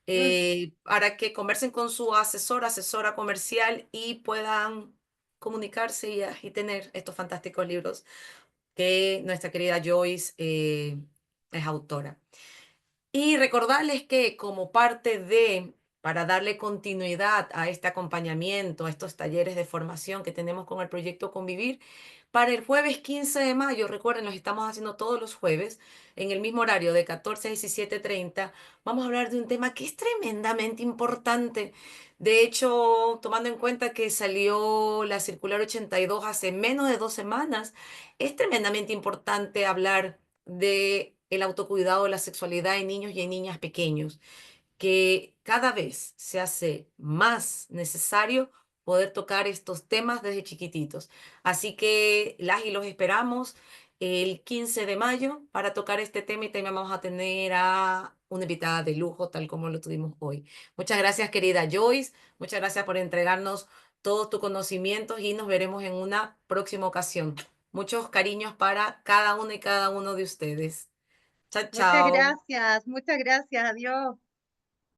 mm. Para que conversen con su asesor, asesora comercial y puedan comunicarse y tener estos fantásticos libros que nuestra querida Joyce es autora. Y recordarles que como parte de, para darle continuidad a este acompañamiento, a estos talleres de formación que tenemos con el proyecto Convivir, para el jueves 15 de mayo, recuerden, los estamos haciendo todos los jueves, en el mismo horario de 14 a 17:30, vamos a hablar de un tema que es tremendamente importante. De hecho, tomando en cuenta que salió la circular 82 hace menos de 2 semanas, es tremendamente importante hablar de el autocuidado, la sexualidad en niños y en niñas pequeños, que cada vez se hace más necesario poder tocar estos temas desde chiquititos. Así que las y los esperamos el 15 de mayo para tocar este tema y también vamos a tener a una invitada de lujo, tal como lo tuvimos hoy. Muchas gracias, querida Joyce. Muchas gracias por entregarnos todos tus conocimientos y nos veremos en una próxima ocasión. Muchos cariños para cada uno y cada uno de ustedes. Chao, chao. Muchas gracias, adiós.